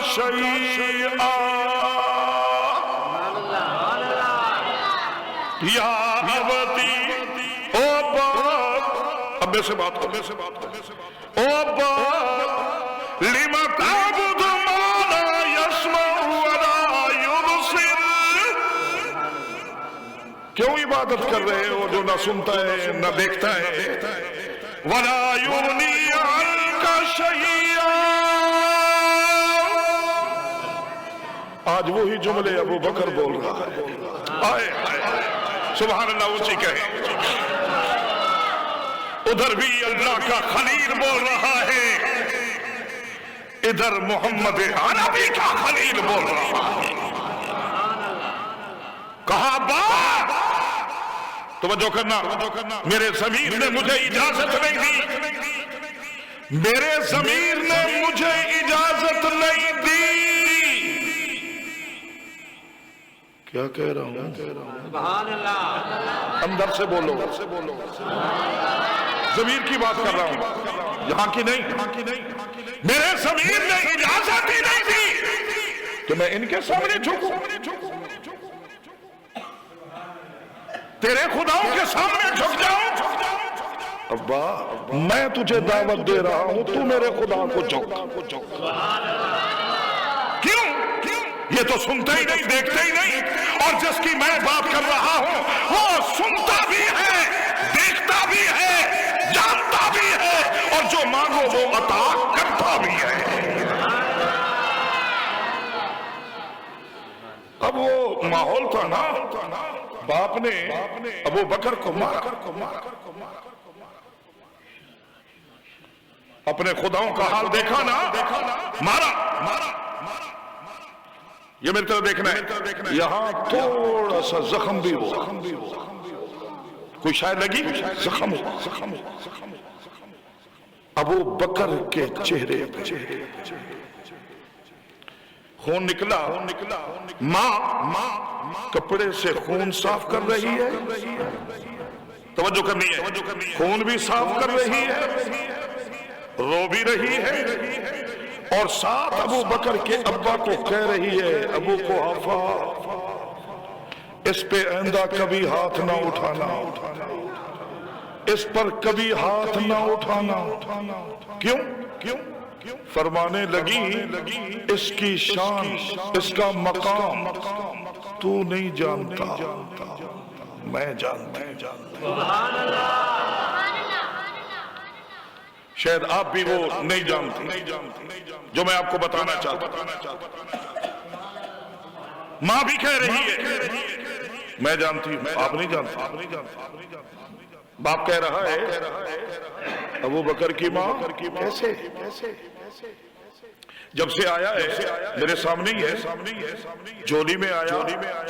شیئا یا ابتی، او باپ، ابے سے بات کرو، او باپ لم تعبد ما لا يسمع ولا يبصر، کیوں عبادت کر رہے ہو جو نہ سنتا ہے نہ دیکھتا ہے، ولا یغنی عنک شیئا، آج وہی جملے ابو بکر بول رہا ہے، آئے سبحان اللہ اونچی کہے، ادھر بھی اللہ کا خلیل بول رہا ہے، ادھر محمد عربی کا خلیل بول رہا ہے، کہا باپ، توجہ کرنا، میرے ضمیر نے مجھے اجازت نہیں دی، میرے ضمیر نے مجھے اجازت نہیں دی، کیا کہہ رہا ہوں؟ سبحان اللہ، اندر سے بولو، ضمیر کی بات کر رہا ہوں، یہاں کی نہیں، میرے ضمیر نے اجازت ہی نہیں دی کہ میں ان کے سامنے جھکوں، تیرے خداؤں کے سامنے جھک جاؤں، ابا میں تجھے دعوت دے رہا ہوں، تو میرے خدا کو جھک، کیوں؟ یہ تو سنتا ہی نہیں، دیکھتا ہی نہیں، اور جس کی میں بات کر رہا ہوں وہ سنتا بھی ہے، دیکھتا بھی ہے، جانتا بھی ہے، اور جو مانگو وہ عطا کرتا بھی ہے۔ اب وہ ماحول تھا نا، باپ نے ابو بکر کو مارا، اپنے خداؤں کا حال دیکھا نا، مارا۔ یہ میری طرف دیکھنا ہے، یہاں تھوڑا سا زخم بھی ہوا، کوئی شاید لگی، زخم ہوا۔ ابو بکر کے چہرے پہ خون نکلا، ماں کپڑے سے خون صاف کر رہی ہے، توجہ کرنی ہے، خون بھی صاف کر رہی ہے، رو بھی رہی ہے، اور ساتھ ابو بکر کے ابا کو کہہ رہی ہے، ابو قحافہ اس پہ آئندہ کبھی ہاتھ نہ اٹھانا، اس پر کبھی ہاتھ نہ اٹھانا۔ کیوں؟ فرمانے لگی اس کی شان، اس کا مقام تو نہیں جانتا، میں جانتا ہوں۔ شاید آپ بھی وہ نہیں جانتے جو میں آپ کو بتانا چاہتا ہوں۔ ماں بھی کہہ رہی ہے میں جانتی ہوں، آپ نہیں جانتے۔ باپ کہہ رہا ہے ابو بکر کی ماں کیسے؟ جب سے آیا ہے میرے سامنے ہی ہے، جولی میں آیا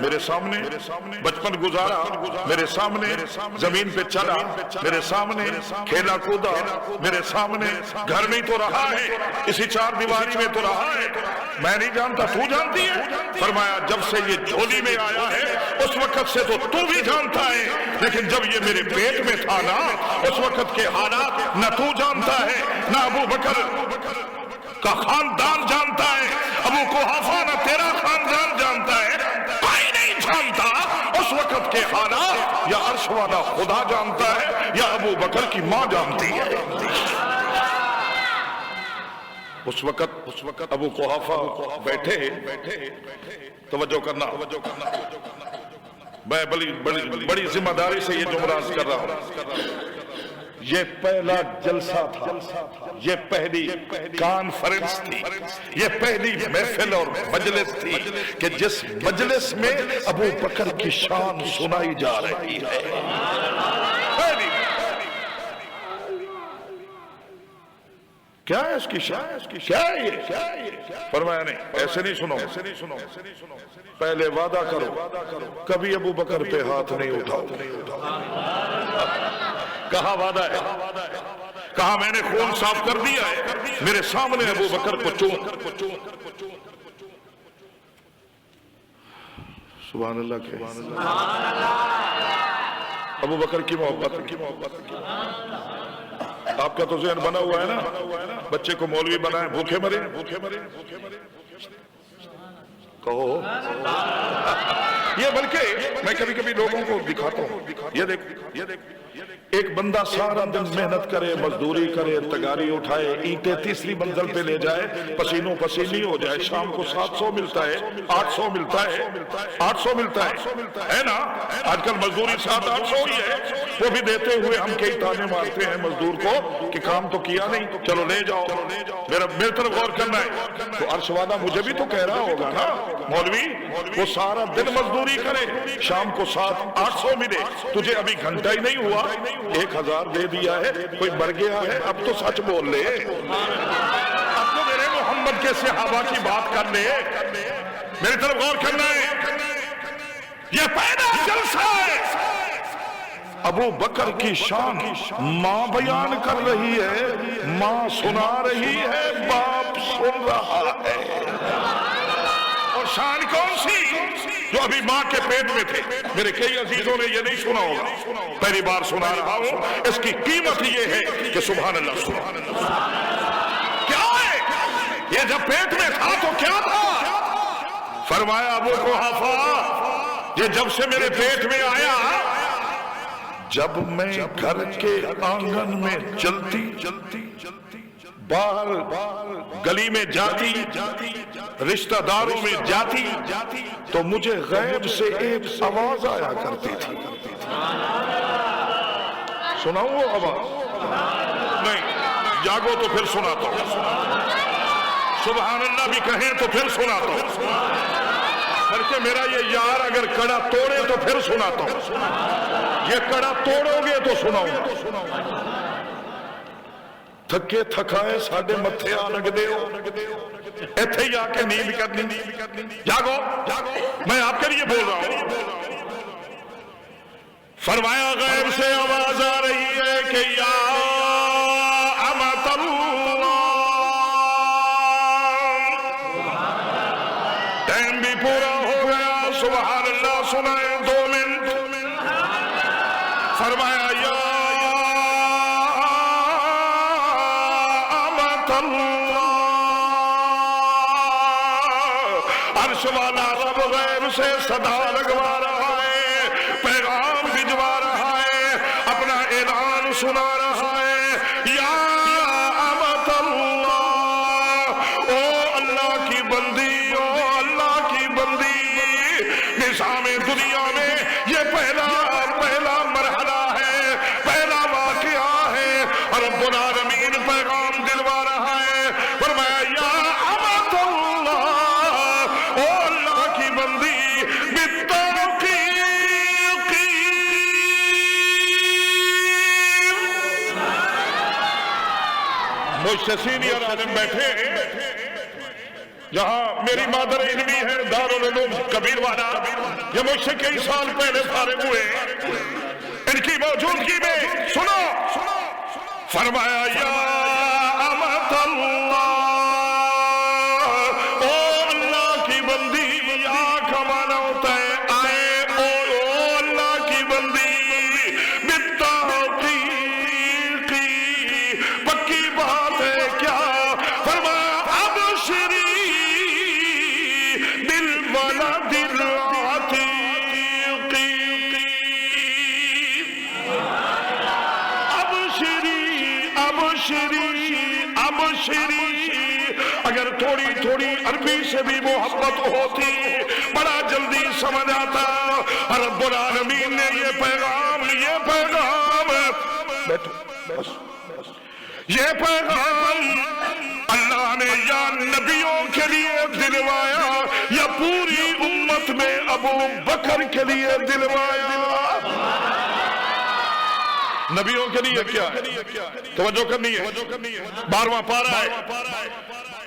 میرے سامنے، بچپن گزارا میرے سامنے، زمین پہ چلا میرے سامنے، کھیلا کودا میرے سامنے، گھر میں تو رہا ہے، اسی چار دیواری میں تو رہا ہے، میں نہیں جانتا، تو جانتی ہے؟ فرمایا جب سے یہ جولی میں آیا ہے اس وقت سے تو بھی جانتا ہے، لیکن جب یہ میرے پیٹ میں تھا نا اس وقت کے حالات نہ تو جانتا ہے نہ ابو بکر کا خاندان جانتا ہے، ابو قحافہ نہ تیرا خاندان جانتا ہے، کوئی نہیں جانتا اس وقت کے حالات، یا عرش والا خدا جانتا ہے یا ابو بکر کی ماں جانتی ہے۔ اس وقت ابو قحافہ بیٹھے، توجہ کرنا، میں بڑی ذمہ داری سے یہ جملہ کر رہا ہوں۔ یہ پہلا جلسہ تھا، یہ پہلی کانفرنس تھی، یہ پہلی محفل اور مجلس تھی کہ جس مجلس میں ابو بکر کی شان سنائی جا رہی ہے۔ کیا ہے اس کی شان؟ کیا ہے یہ؟ فرمایا نہیں، ایسے نہیں سنو، پہلے وعدہ کرو کبھی ابو بکر پہ ہاتھ نہیں اٹھاؤ۔ کہا وعدہ ہے، کہا میں نے خون صاف کر دیا ہے، میرے سامنے ابو بکر کو چوم۔ سبحان اللہ کے ابو بکر کی محبت۔ آپ کا تو ذہن بنا ہوا ہے نا، بچے کو مولوی بنائیں بھوکے مرے، کہو یہ، بلکہ میں کبھی کبھی لوگوں کو دکھاتا ہوں، یہ دیکھ ایک بندہ سارا دن محنت کرے، مزدوری کرے، تگاری اٹھائے، اینٹیں تیسری منزل پہ لے جائے، پسینوں پسینی ہو جائے، شام کو 700 ملتا ہے، 800 ملتا ہے، 800 ملتا ہے نا، آج کل مزدوری 700-800 ہی ہے، وہ بھی دیتے ہوئے ہم کئی تانے مارتے ہیں مزدور کو کہ کام تو کیا نہیں، چلو لے جاؤ، میرے طرف غور کرنا ہے۔ تو عرش والا مجھے بھی تو کہہ رہا ہوگا نا مولوی، وہ سارا دن مزدوری کرے، شام کو 700-800 ملے، تجھے ابھی گھنٹہ ہی نہیں ہوا 1000 دے دیا ہے، کوئی مر گیا ہے، اب تو سچ بول لے، اب تو میرے محمد کے صحابہ کی بات کر لے، میری طرف غور کرنا ہے، یہ پہلا جلسہ ہے، ابو بکر کی شان ماں بیان کر رہی ہے، ماں سنا رہی ہے، باپ سن رہا ہے، اور شان کون سی؟ جو ابھی ماں کے پیٹ میں تھے۔ میرے کئی عزیزوں نے یہ نہیں سنا ہوگا، پہلی بار سنا رہا ہوں، اس کی قیمت یہ ہے کہ سبحان اللہ، سبحان اللہ کیا ہے؟ یہ جب پیٹ میں تھا تو کیا تھا؟ فرمایا ابو قحافہ یہ جب سے میرے پیٹ میں آیا، جب میں گھر کے آنگن میں چلتی باہر گلی میں جاتی، رشتہ داروں میں جاتی تو مجھے غیب سے ایک آواز آیا کرتی تھی. سناؤں وہ آواز؟ نہیں، جاگو تو پھر سناتا ہوں. سبحان اللہ بھی کہیں تو پھر سناتا ہوں. پھر کہ میرا یہ یار اگر کڑا توڑے تو پھر سناتا ہوں. یہ کڑا توڑو گے تو سناؤں. تھکے تھکائے ساڑھے متھے آ لگ دے ہو، ایتھے ہی آ کے نیند کرنی. جاگو، میں آپ کے لیے بول رہا ہوں. فرمایا غیب سے آواز آ رہی ہے کہ یا امت اللہ. ٹائم بھی پورا ہو گیا. سبحان اللہ سنائیں 2 منٹ. فرمایا یا امت اللہ. عرش والا رب غیب سے صدا لگوا رہا ہے، پیغام بھجوا رہا ہے، اپنا اعلان سنا رہا ہے. یا امت اللہ، او اللہ کی بندی، او اللہ کی بندی. نظام دنیا میں یہ پہلا مرحلہ ہے، پہلا واقعہ ہے. رب العالمین پیغام دلوا رہا ہے. فرمایا یا امت اللہ، او اللہ کی بندی، بالتحقیق مجھ سے سینئر عالم بیٹھے جہاں میری مادر علمی ہے دارالعلوم کبیر والا، یہ مجھ سے کئی سال پہلے فارغ ہوئے. ان کی موجودگی میں سنو. فرمایا یا امت اللہ، او اللہ کی بندی. یا کا معنی ہوتا ہے آئے، او اللہ کی بندی. بالتحقیق پکی بات ہے کیا. فرمایا ابشری بالولد العتیق. ابشری اگر تھوڑی عربی سے بھی محبت ہوتی بڑا جلدی سمجھ آتا. رب العالمین نے یہ پیغام اللہ نے یا نبیوں کے لیے دلوایا یا پوری امت میں ابو بکر کے لیے دلوایا. نبیوں کے لیے کیا توجہ کرنی ہے. 12واں پارہ ہے.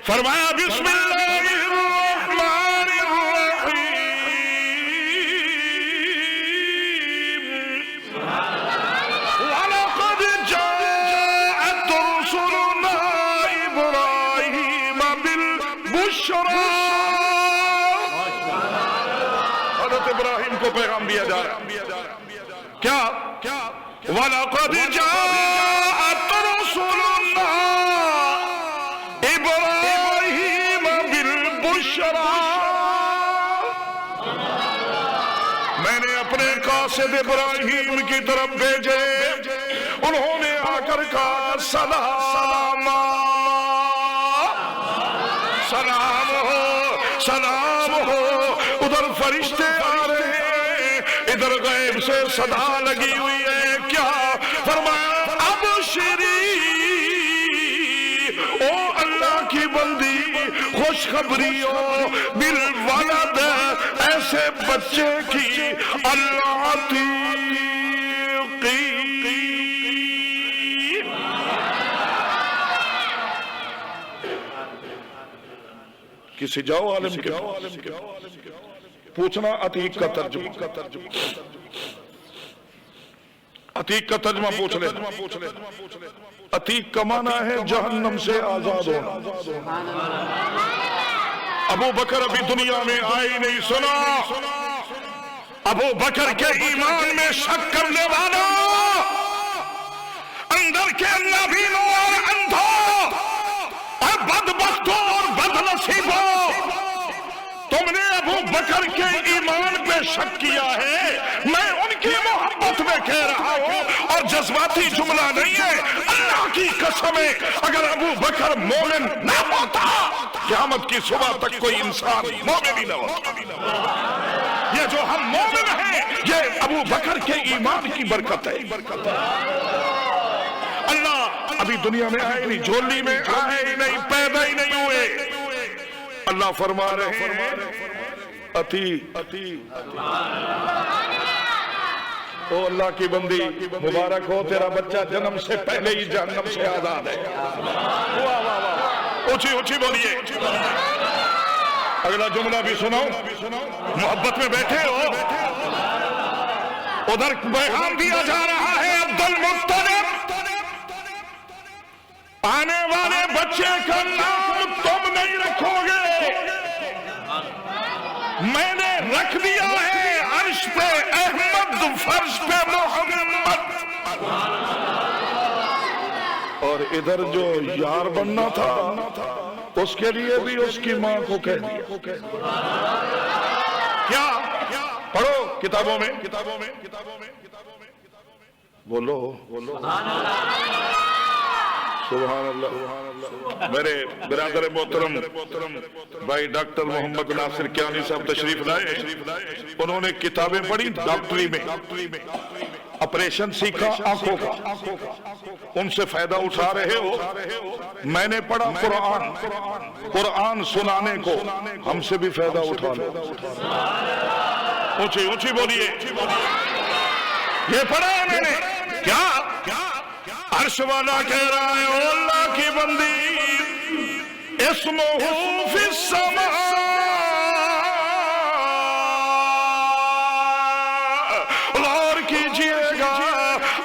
فرمایا بسم اللہ الرحمن الرحیم. وَلَقَدْ جَاءَتْ رُسُلُنَا إِبْرَاهِيمَ بِالْبُشْرَى. حضرت ابراہیم کو پیغام دیا جا رہا ہے. کیا وَلَقَدْ جَاءَتْ رُسُلُنَا إِبْرَاهِيمَ بِالْبُشْرَى. میں نے اپنے قاصد ابراہیم کی طرف بھیجے، انہوں نے آ کر کہا سلام ہو. ادھر فرشتے آ رہے ہیں، ادھر غیب سے صدا لگی ہوئی ہے. کیا فرمایا ابشری، او اللہ کی بندی خوشخبری ہو بالولد، ایسے بچے کی العتیق. کسی جاؤ عالم کے پوچھنا عتیق کا ترجمہ. عتیق کا ترجمہ پوچھ لے. عتیق کا معنی ہے جہنم سے آزاد ہونا. ابو بکر ابھی دنیا میں آئے نہیں. سنا ابو بکر کے ایمان میں شک کرنے والا، اندر کے نابینوں اور اندھوں اور بدبختوں اور بدنصیبوں، تو تم نے ابو بکر کے ایمان پہ شک کیا ہے، میں ان کی محبت میں کہہ رہا ہوں اور جذباتی جملہ نہیں ہے، اللہ کی قسم ہے اگر ابو بکر مومن نہ ہوتا قیامت کی صبح تک کوئی انسان مومن ہی نہ ہوتا۔ یہ جو ہم مومن ہیں یہ ابو بکر کے ایمان کی برکت ہے۔ اللہ ابھی دنیا میں آئے نہیں، جھولی میں آئے ہی نہیں، پیدا ہی نہیں ہوئے، اللہ فرما رہے ہیں اتی او اللہ کی بندی مبارک ہو تیرا بچہ جنم سے پہلے ہی جہنم سے آزاد ہے۔ اونچی اونچی بولیے، اگلا جملہ بھی سنو، محبت میں بیٹھے ہو، ادھر پیغام دیا جا رہا ہے عبد المطلب آنے والے بچے کا نام تم نہیں رکھو گے، میں نے رکھ دیا ہے عرش پہ احمد، فرش پہ محمد۔ اور ادھر جو یار بننا تھا اس کے لیے بھی اس کی ماں کو کہہ دیا۔ کیا پڑھو کتابوں میں، بولو سبحان اللہ۔ میرے برادر محترم بھائی ڈاکٹر محمد ناصر کیانی صاحب تشریف لائے، انہوں نے کتابیں پڑھی ڈاکٹری میں، آپریشن سیکھا آنکھوں کا، ان سے فائدہ اٹھا رہے ہو۔ میں نے پڑھا قرآن سنانے کو، ہم سے بھی فائدہ اٹھا لو۔ اونچی اونچی بولیے، یہ پڑھا ہے میں نے کیا؟ عرش والا کہہ رہا ہے او اللہ کی بندی اسمہ فی السماء، غور کیجئے گا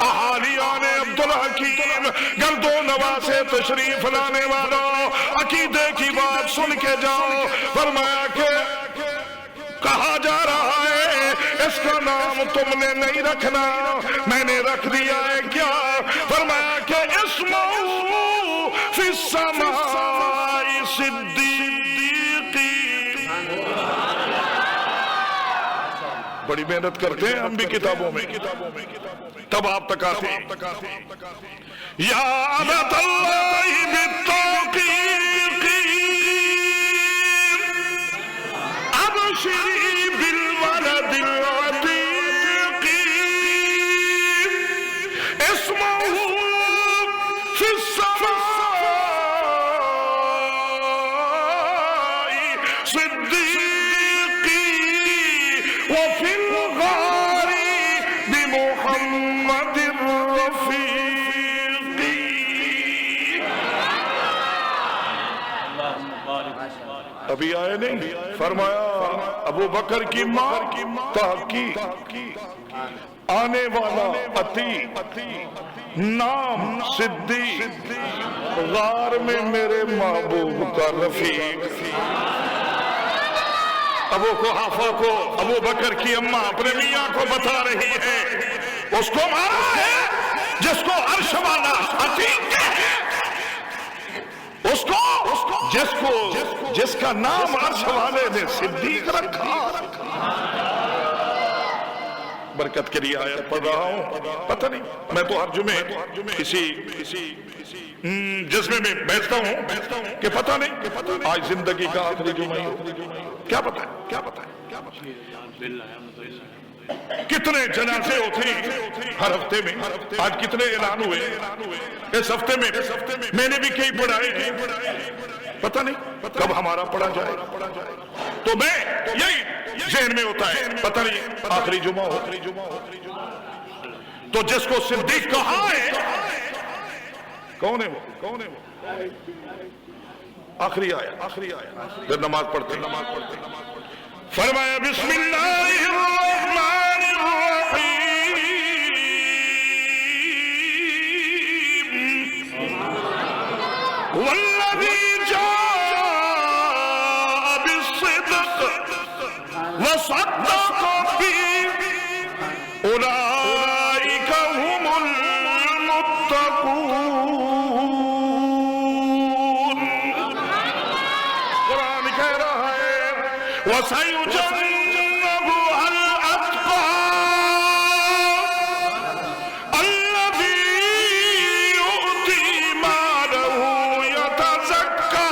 احالیان عبدالحکیم، گرد و نواز سے تشریف لانے والوں، عقیدے کی بات سن کے جاؤ۔ فرمایا کہ کہا جا رہا ہے اس کا نام تم نے نہیں رکھنا، میں نے رکھ دیا ہے۔ کیا؟ فرمایا کہ اسمہ فی السماء صدیقی۔ بڑی محنت کرتے ہیں ہم بھی کتابوں میں، تب آپ تک آتے ہیں۔ یا عبد اللہ بالتوقیق ابشری بالولد العتیق، اسمہ فی السماء صدیقی وفی الغار بمحمد الرفیقی۔ ابھی آئے نہیں، فرمایا ابو بکر کی ماں تحقیق، آنے والا اتی، نام صدیق، غار میں میرے محبوب کا رفیق۔ ابو قحافہ کو ابو بکر کی اماں اپنے میاں کو بتا رہی ہے، اس کو مارا ہے جس کو عرش والا عتیق کہے، جس کا نام عرش والے نے صدیق رکھا۔ برکت کے لیے آیت پڑھ رہا ہوں، پتہ نہیں میں تو ہر جمعے کسی جذبے میں بیٹھتا ہوں کہ پتہ نہیں آج زندگی کا آخری جمعہ ہو، کیا پتہ ہے؟ کتنے جنازے ہوتے ہیں ہر ہفتے میں، آج کتنے اعلان ہوئے اس ہفتے میں، میں نے بھی کئی پڑھائے ہیں، پتہ نہیں کب ہمارا پڑھا جائے۔ تو میں یہی ذہن میں ہوتا ہے پتہ نہیں آخری جمعہ ہو۔ تو جس کو صدیق کہا ہے کون ہے وہ؟ آخری آیا پھر نماز پڑھتے فرمایا بسم اللہ الرحمن الرحیم والذی جاء بالصدق وصدق به اولئک هم المتقون۔ قرآن کہہ رہا ہے وسيجنبها الأتقى الذي يؤتي ماله يتزكى.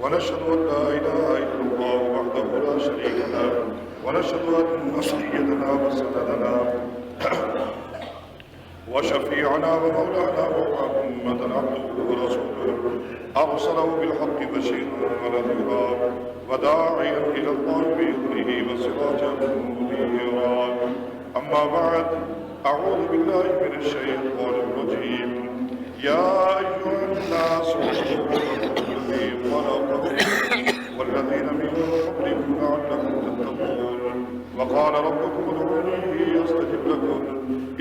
ونشهد أن لا إله إلا الله وحده لا شريك له ونشهد أن سيدنا وسندنا وشفيعنا ومولانا محمدا عبده ورسوله أرسله بالحق بشيرا ونذيرا وداعيا إلى الله بإذنه وسراجا منيرا. أما بعد، أعوذ بالله من الشيطان الرجيم. يا أيها الناس اتقوا ربكم الذي خلقكم والذين من قبلكم لعلكم تتقون. وقال ربكم ادعوني أستجب لكم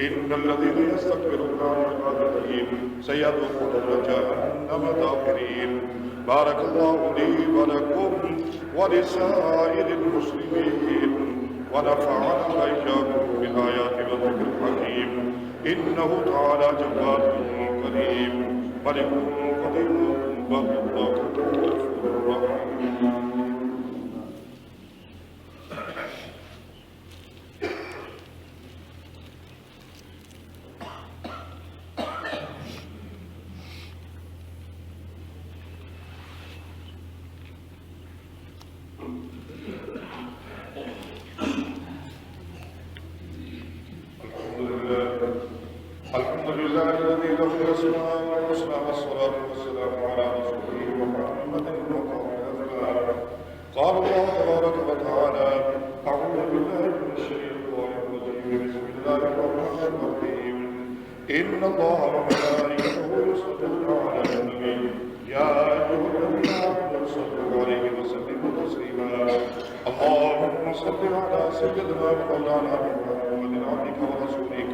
إن الذين يستكبرون عن عبادتي سيدخلون جهنم داخرين. بارك الله لي ولكم ولسائر المسلمين ونفعنا وإياكم بالآيات والذكر الحكيم. إنه تعالى جواد كريم ملك قدير بر غفور رحيم. الحمد لله الذي له الاسماء الحسنى والصلاه والسلام على رسوله محمد قال الله تبارك وتعالى: اعوذ بالله من الشيطان الرجيم. بسم الله الرحمن الرحيم. ان الله وملائكته يصلون على النبي يا ايها الذين امنوا صلوا عليه وسلموا تسليما. اللهم صل على سيدنا مولانا محمد عبدك ورسولك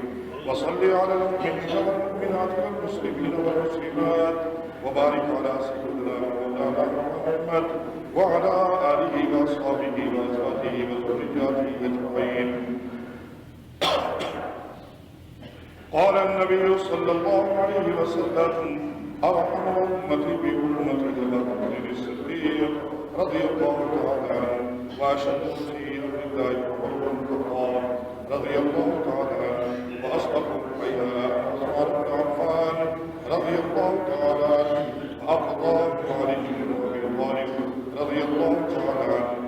وصل على المؤمنين والمؤمنات والمسلمين والمسلمات وبارك على سيدنا مولانا محمد وعلى آله وأصحابه وأزواجه وذرياته أجمعين. قال النبي صلى الله عليه وسلم: أرحم أمتي بأمتي أبا بكر الصديق رضي الله تعالى عنه، وأشد في أمر الله عمر بن الخطاب رضي الله تعالى عنه، وأصدقهم بيننا عمر بن عفان رضي الله تعالى عنه، وأقضاه علي بن أبي طالب رضي الله تعالى عنه.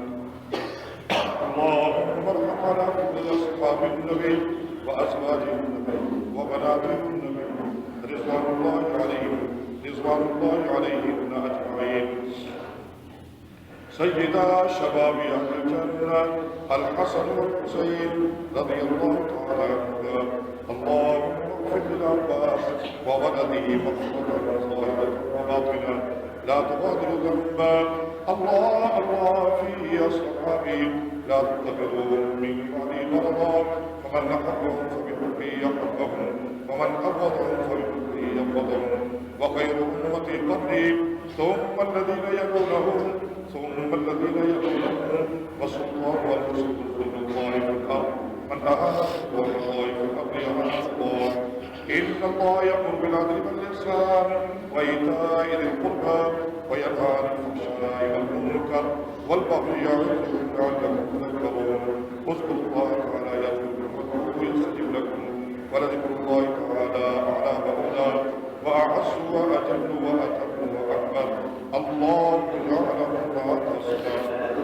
اللهم ارحم على كل أصحاب النبي وأزواج النبي وبنات النبي رضوان الله عليهم أجمعين. سيدا شباب أهل الجنة الحسن والحسين رضي الله تعالى عنهما. اللهم اغفر للعباس وولده مغفرة ظاهرة وباطنة لا تغادر ذنبا. الله في أصحابي لا تتخذوهم من بعدي مرضا، فمن أحبهم فبحبي ومن أبغضهم فبالذي يبغضهم وخير أمتي قرني ثم الذين يلونهم ثم الذين يلونهم وصلى الله على رسول الله في الأرض من أهان الله في الأرض يهان الله إن الله يأمر بالعدل والإحسان وإيتاء ذي القربى وينهى عن الفحشاء والمنكر والبغي يعظكم لعلكم تذكرون اذكروا الله تعالى يذكركم ويستجب لكم ولذكر الله تعالى أعلى وأولى وأعز وأجل وأتم وأكبر الله يعلم ما تصنعون.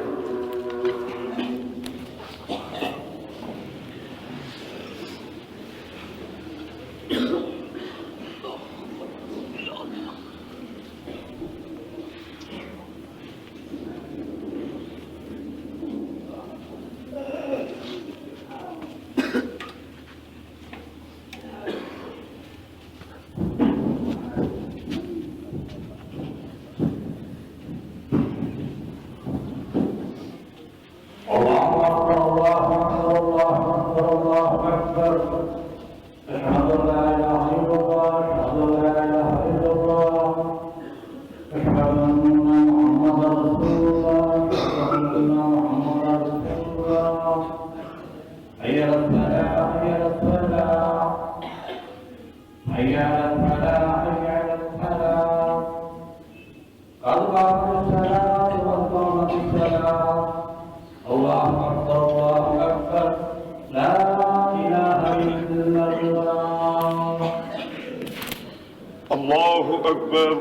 الله أكبر.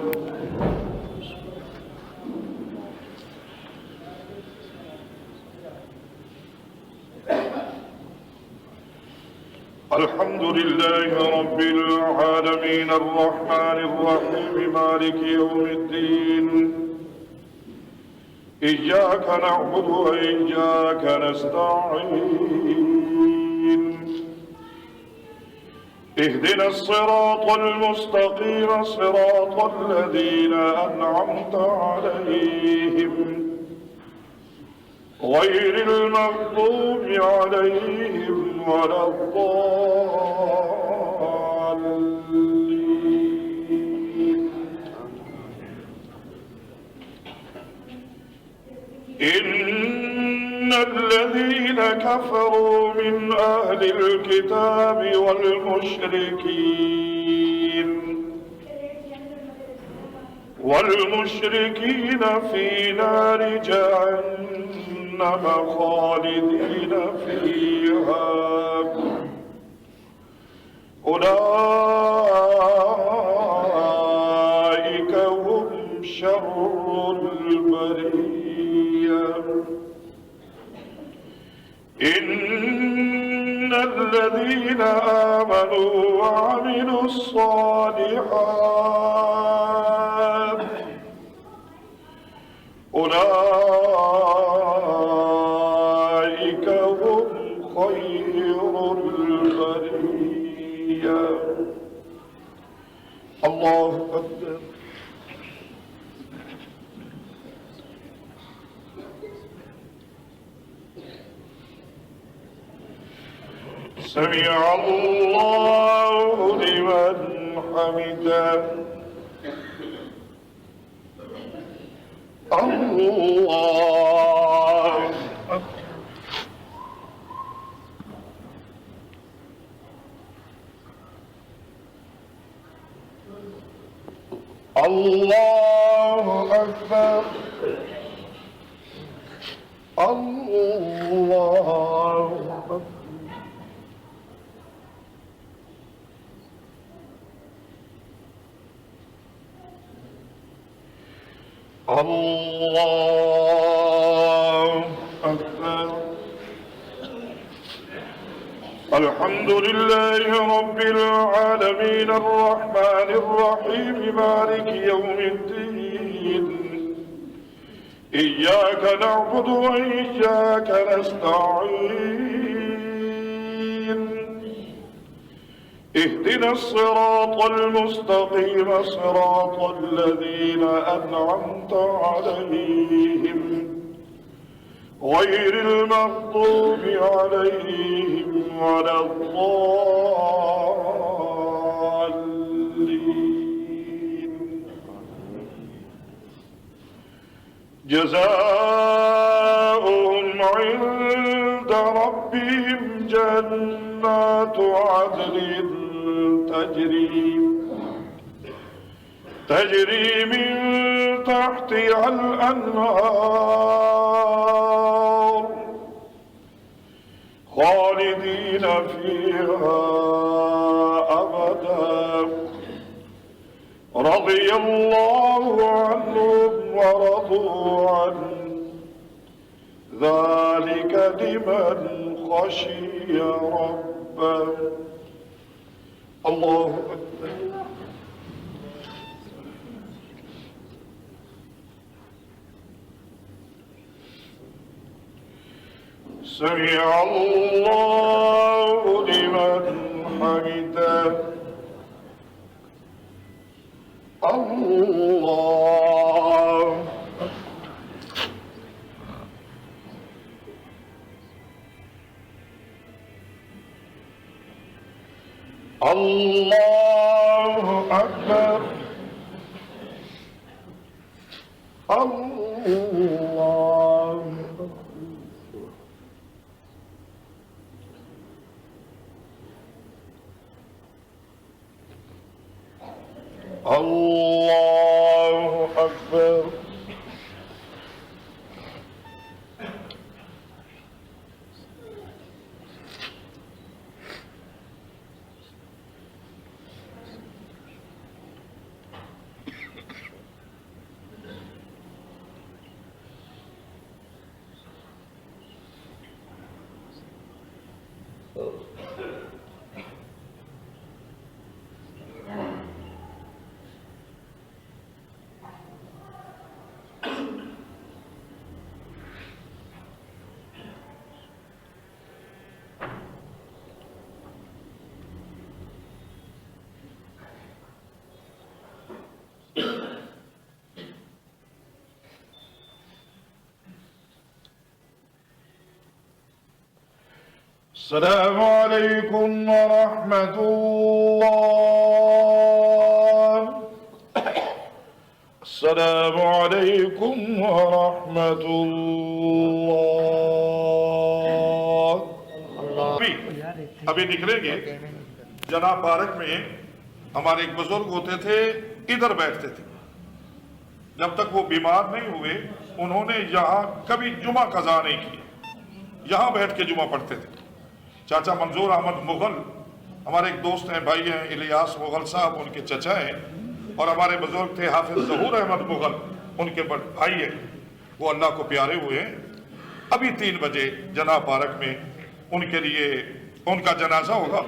الحمد لله رب العالمين الرحمن الرحيم مالك يوم الدين إياك نعبد وإياك نستعين اهدنا الصراط المستقيم صراط الذين أنعمت عليهم غير المغضوب عليهم ولا الضالين. إن الذين كفروا من أهل الكتاب والمشركين في نار جهنم خالدين فيها أولئك هم شر البرية. إن الذين آمنوا وعملوا الصالحات أولئك هم خير البرية. الله أكبر. سمع الله لمن حمده. الله الله أكبر. الله أكبر. الله أكبر. الحمد لله رب العالمين الرحمن الرحيم مالك يوم الدين إياك نعبد وإياك نستعين اهدنا الصراط المستقيم صراط الذين أنعمت عليهم غير المغضوب عليهم ولا الضالين. جزاؤهم عند ربهم جنات عدن تجري من تحتها الأنهار خالدين فيها أبدا رضي الله عنهم ورضوا عنه ذلك لمن خشي ربه الله أكبر سمع الله لمن حمده الله الله أكبر الله الله أكبر السلام عليكم ورحمة الله السلام عليكم ورحمة الله ابھی نکلیں گے جناب پارک میں ہمارے ایک بزرگ ہوتے تھے ادھر بیٹھتے تھے جب تک وہ بیمار نہیں ہوئے انہوں نے یہاں کبھی جمعہ قضا نہیں کیا یہاں بیٹھ کے جمعہ پڑھتے تھے چاچا منظور احمد مغل ہمارے ایک دوست ہیں بھائی ہیں الیاس مغل صاحب ان کے چچا ہیں اور ہمارے بزرگ تھے حافظ ظہور احمد مغل ان کے بھائی ہیں وہ اللہ کو پیارے ہوئے ہیں ابھی 3 بجے جناب پارک میں ان کے لیے ان کا جنازہ ہوگا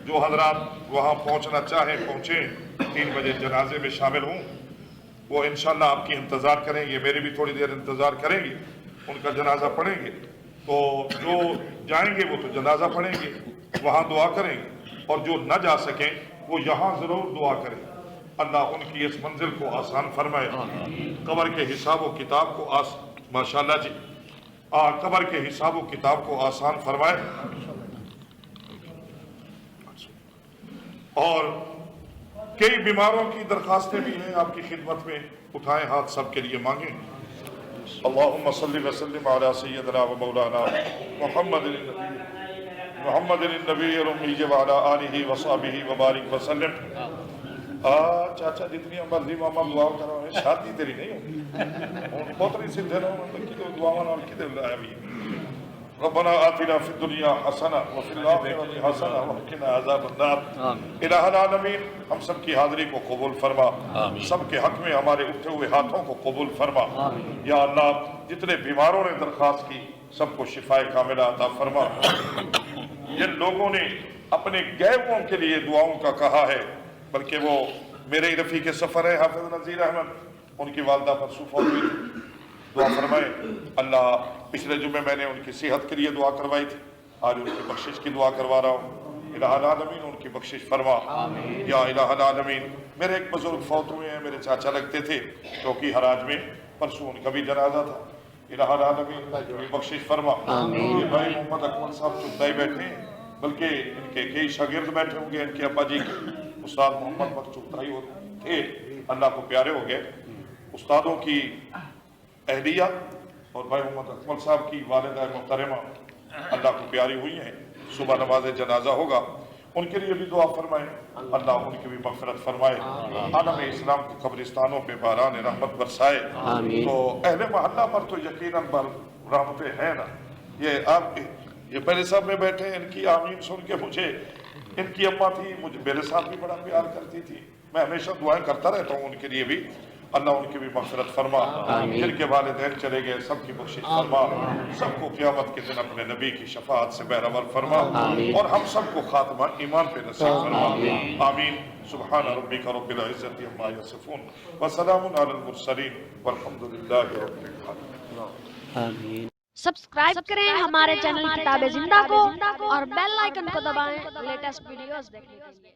جو حضرات وہاں پہنچنا چاہیں پہنچیں 3 بجے جنازے میں شامل ہوں وہ انشاءاللہ آپ کی انتظار کریں گے میرے بھی تھوڑی دیر انتظار کریں گے ان کا جنازہ پڑھیں گے تو جو جائیں گے وہ تو جنازہ پڑھیں گے وہاں دعا کریں گے اور جو نہ جا سکیں وہ یہاں ضرور دعا کریں اللہ ان کی اس منزل کو آسان فرمائے قبر کے حساب و کتاب کو ماشاءاللہ جی قبر کے حساب و کتاب کو آسان فرمائے اور کئی بیماروں کی درخواستیں بھی ہیں آپ کی خدمت میں اٹھائیں ہاتھ سب کے لیے مانگیں اللہم صلی وسلم علی سیدنا و مولانا محمد النبی الامی وعلی آلہ وصحبہ وبارک وسلم چاچا جتنی مرضی ماما دعا کرو شادی تیری نہیں ہوگی پوتری سے دھر دعا اور کدھر لایا بھی ربنا آتنا فی الدنیا حسنہ وفی الآخرۃ حسنہ وقنا عذاب النار الہ العالمین ہم سب کی حاضری کو قبول فرما سب کے حق میں ہمارے اٹھے ہوئے ہاتھوں کو قبول فرما یا اللہ جتنے بیماروں نے درخواست کی سب کو شفاء کاملہ عطا فرما جن لوگوں نے اپنے غیبوں کے لیے دعاؤں کا کہا ہے بلکہ وہ میرے رفیق سفر ہے حافظ نذیر احمد ان کی والدہ پرسوں فوت ہوئی دعا فرمائے اللہ پچھلے جمعے میں نے ان کی صحت کے لیے دعا کروائی تھی آج ان کی بخشش کی دعا کروا رہا ہوں الہ العالمین ان کی بخشش فرما یا الہ العالمین میرے ایک بزرگ فوت ہوئے ہیں میرے چاچا لگتے تھے چوکی حراج میں پرسوں ان کا بھی جنازہ تھا الہ العالمین کی بخشش فرما یہ بھائی محمد اکمل صاحب چپتائی بیٹھے ہیں بلکہ ان کے کئی شاگرد بیٹھے ہوں گے ان کے ابا جی استاد محمد بخش چپتائی تھے اللہ کو پیارے ہو گئے استادوں کی اہلیہ اور بھائی محمد اکمل صاحب کی والدہ محترمہ اللہ کو پیاری ہوئی ہیں، صبح نماز جنازہ ہوگا، ان کے لیے بھی دعا فرمائیں، اللہ ان کی بھی مغفرت فرمائے، عالم اسلام کے قبرستانوں پہ باران رحمت برسائے۔ تو اہل محلہ پر تو یقیناً رحمتیں ہیں نا، یہ میرے ساتھ میں بیٹھے ہیں، ان کی آمین سن کے مجھے، ان کی اماں تھی، مجھے میرے ساتھ بھی بڑا پیار کرتی تھی، میں ہمیشہ دعائیں کرتا رہتا ہوں ان کے لیے بھی، اللہ ان کی بھی مغفرت فرما، جن کے والدین چلے گئے سب کی بخشش فرما، سب کو قیامت کے دن اپنے نبی کی شفاعت سے بہرور فرما، اور ہم سب کو خاتمہ ایمان پہ نصیب فرما، آمین۔ سبحان ربک رب العزت عما یصفون وسلام علی المرسلین والحمد للہ رب العالمین۔ سبسکرائب کریں ہمارے چینل کتاب زندہ کو اور بیل آئیکن کو دبائیں لیٹسٹ ویڈیوز دیکھنے کے لیے۔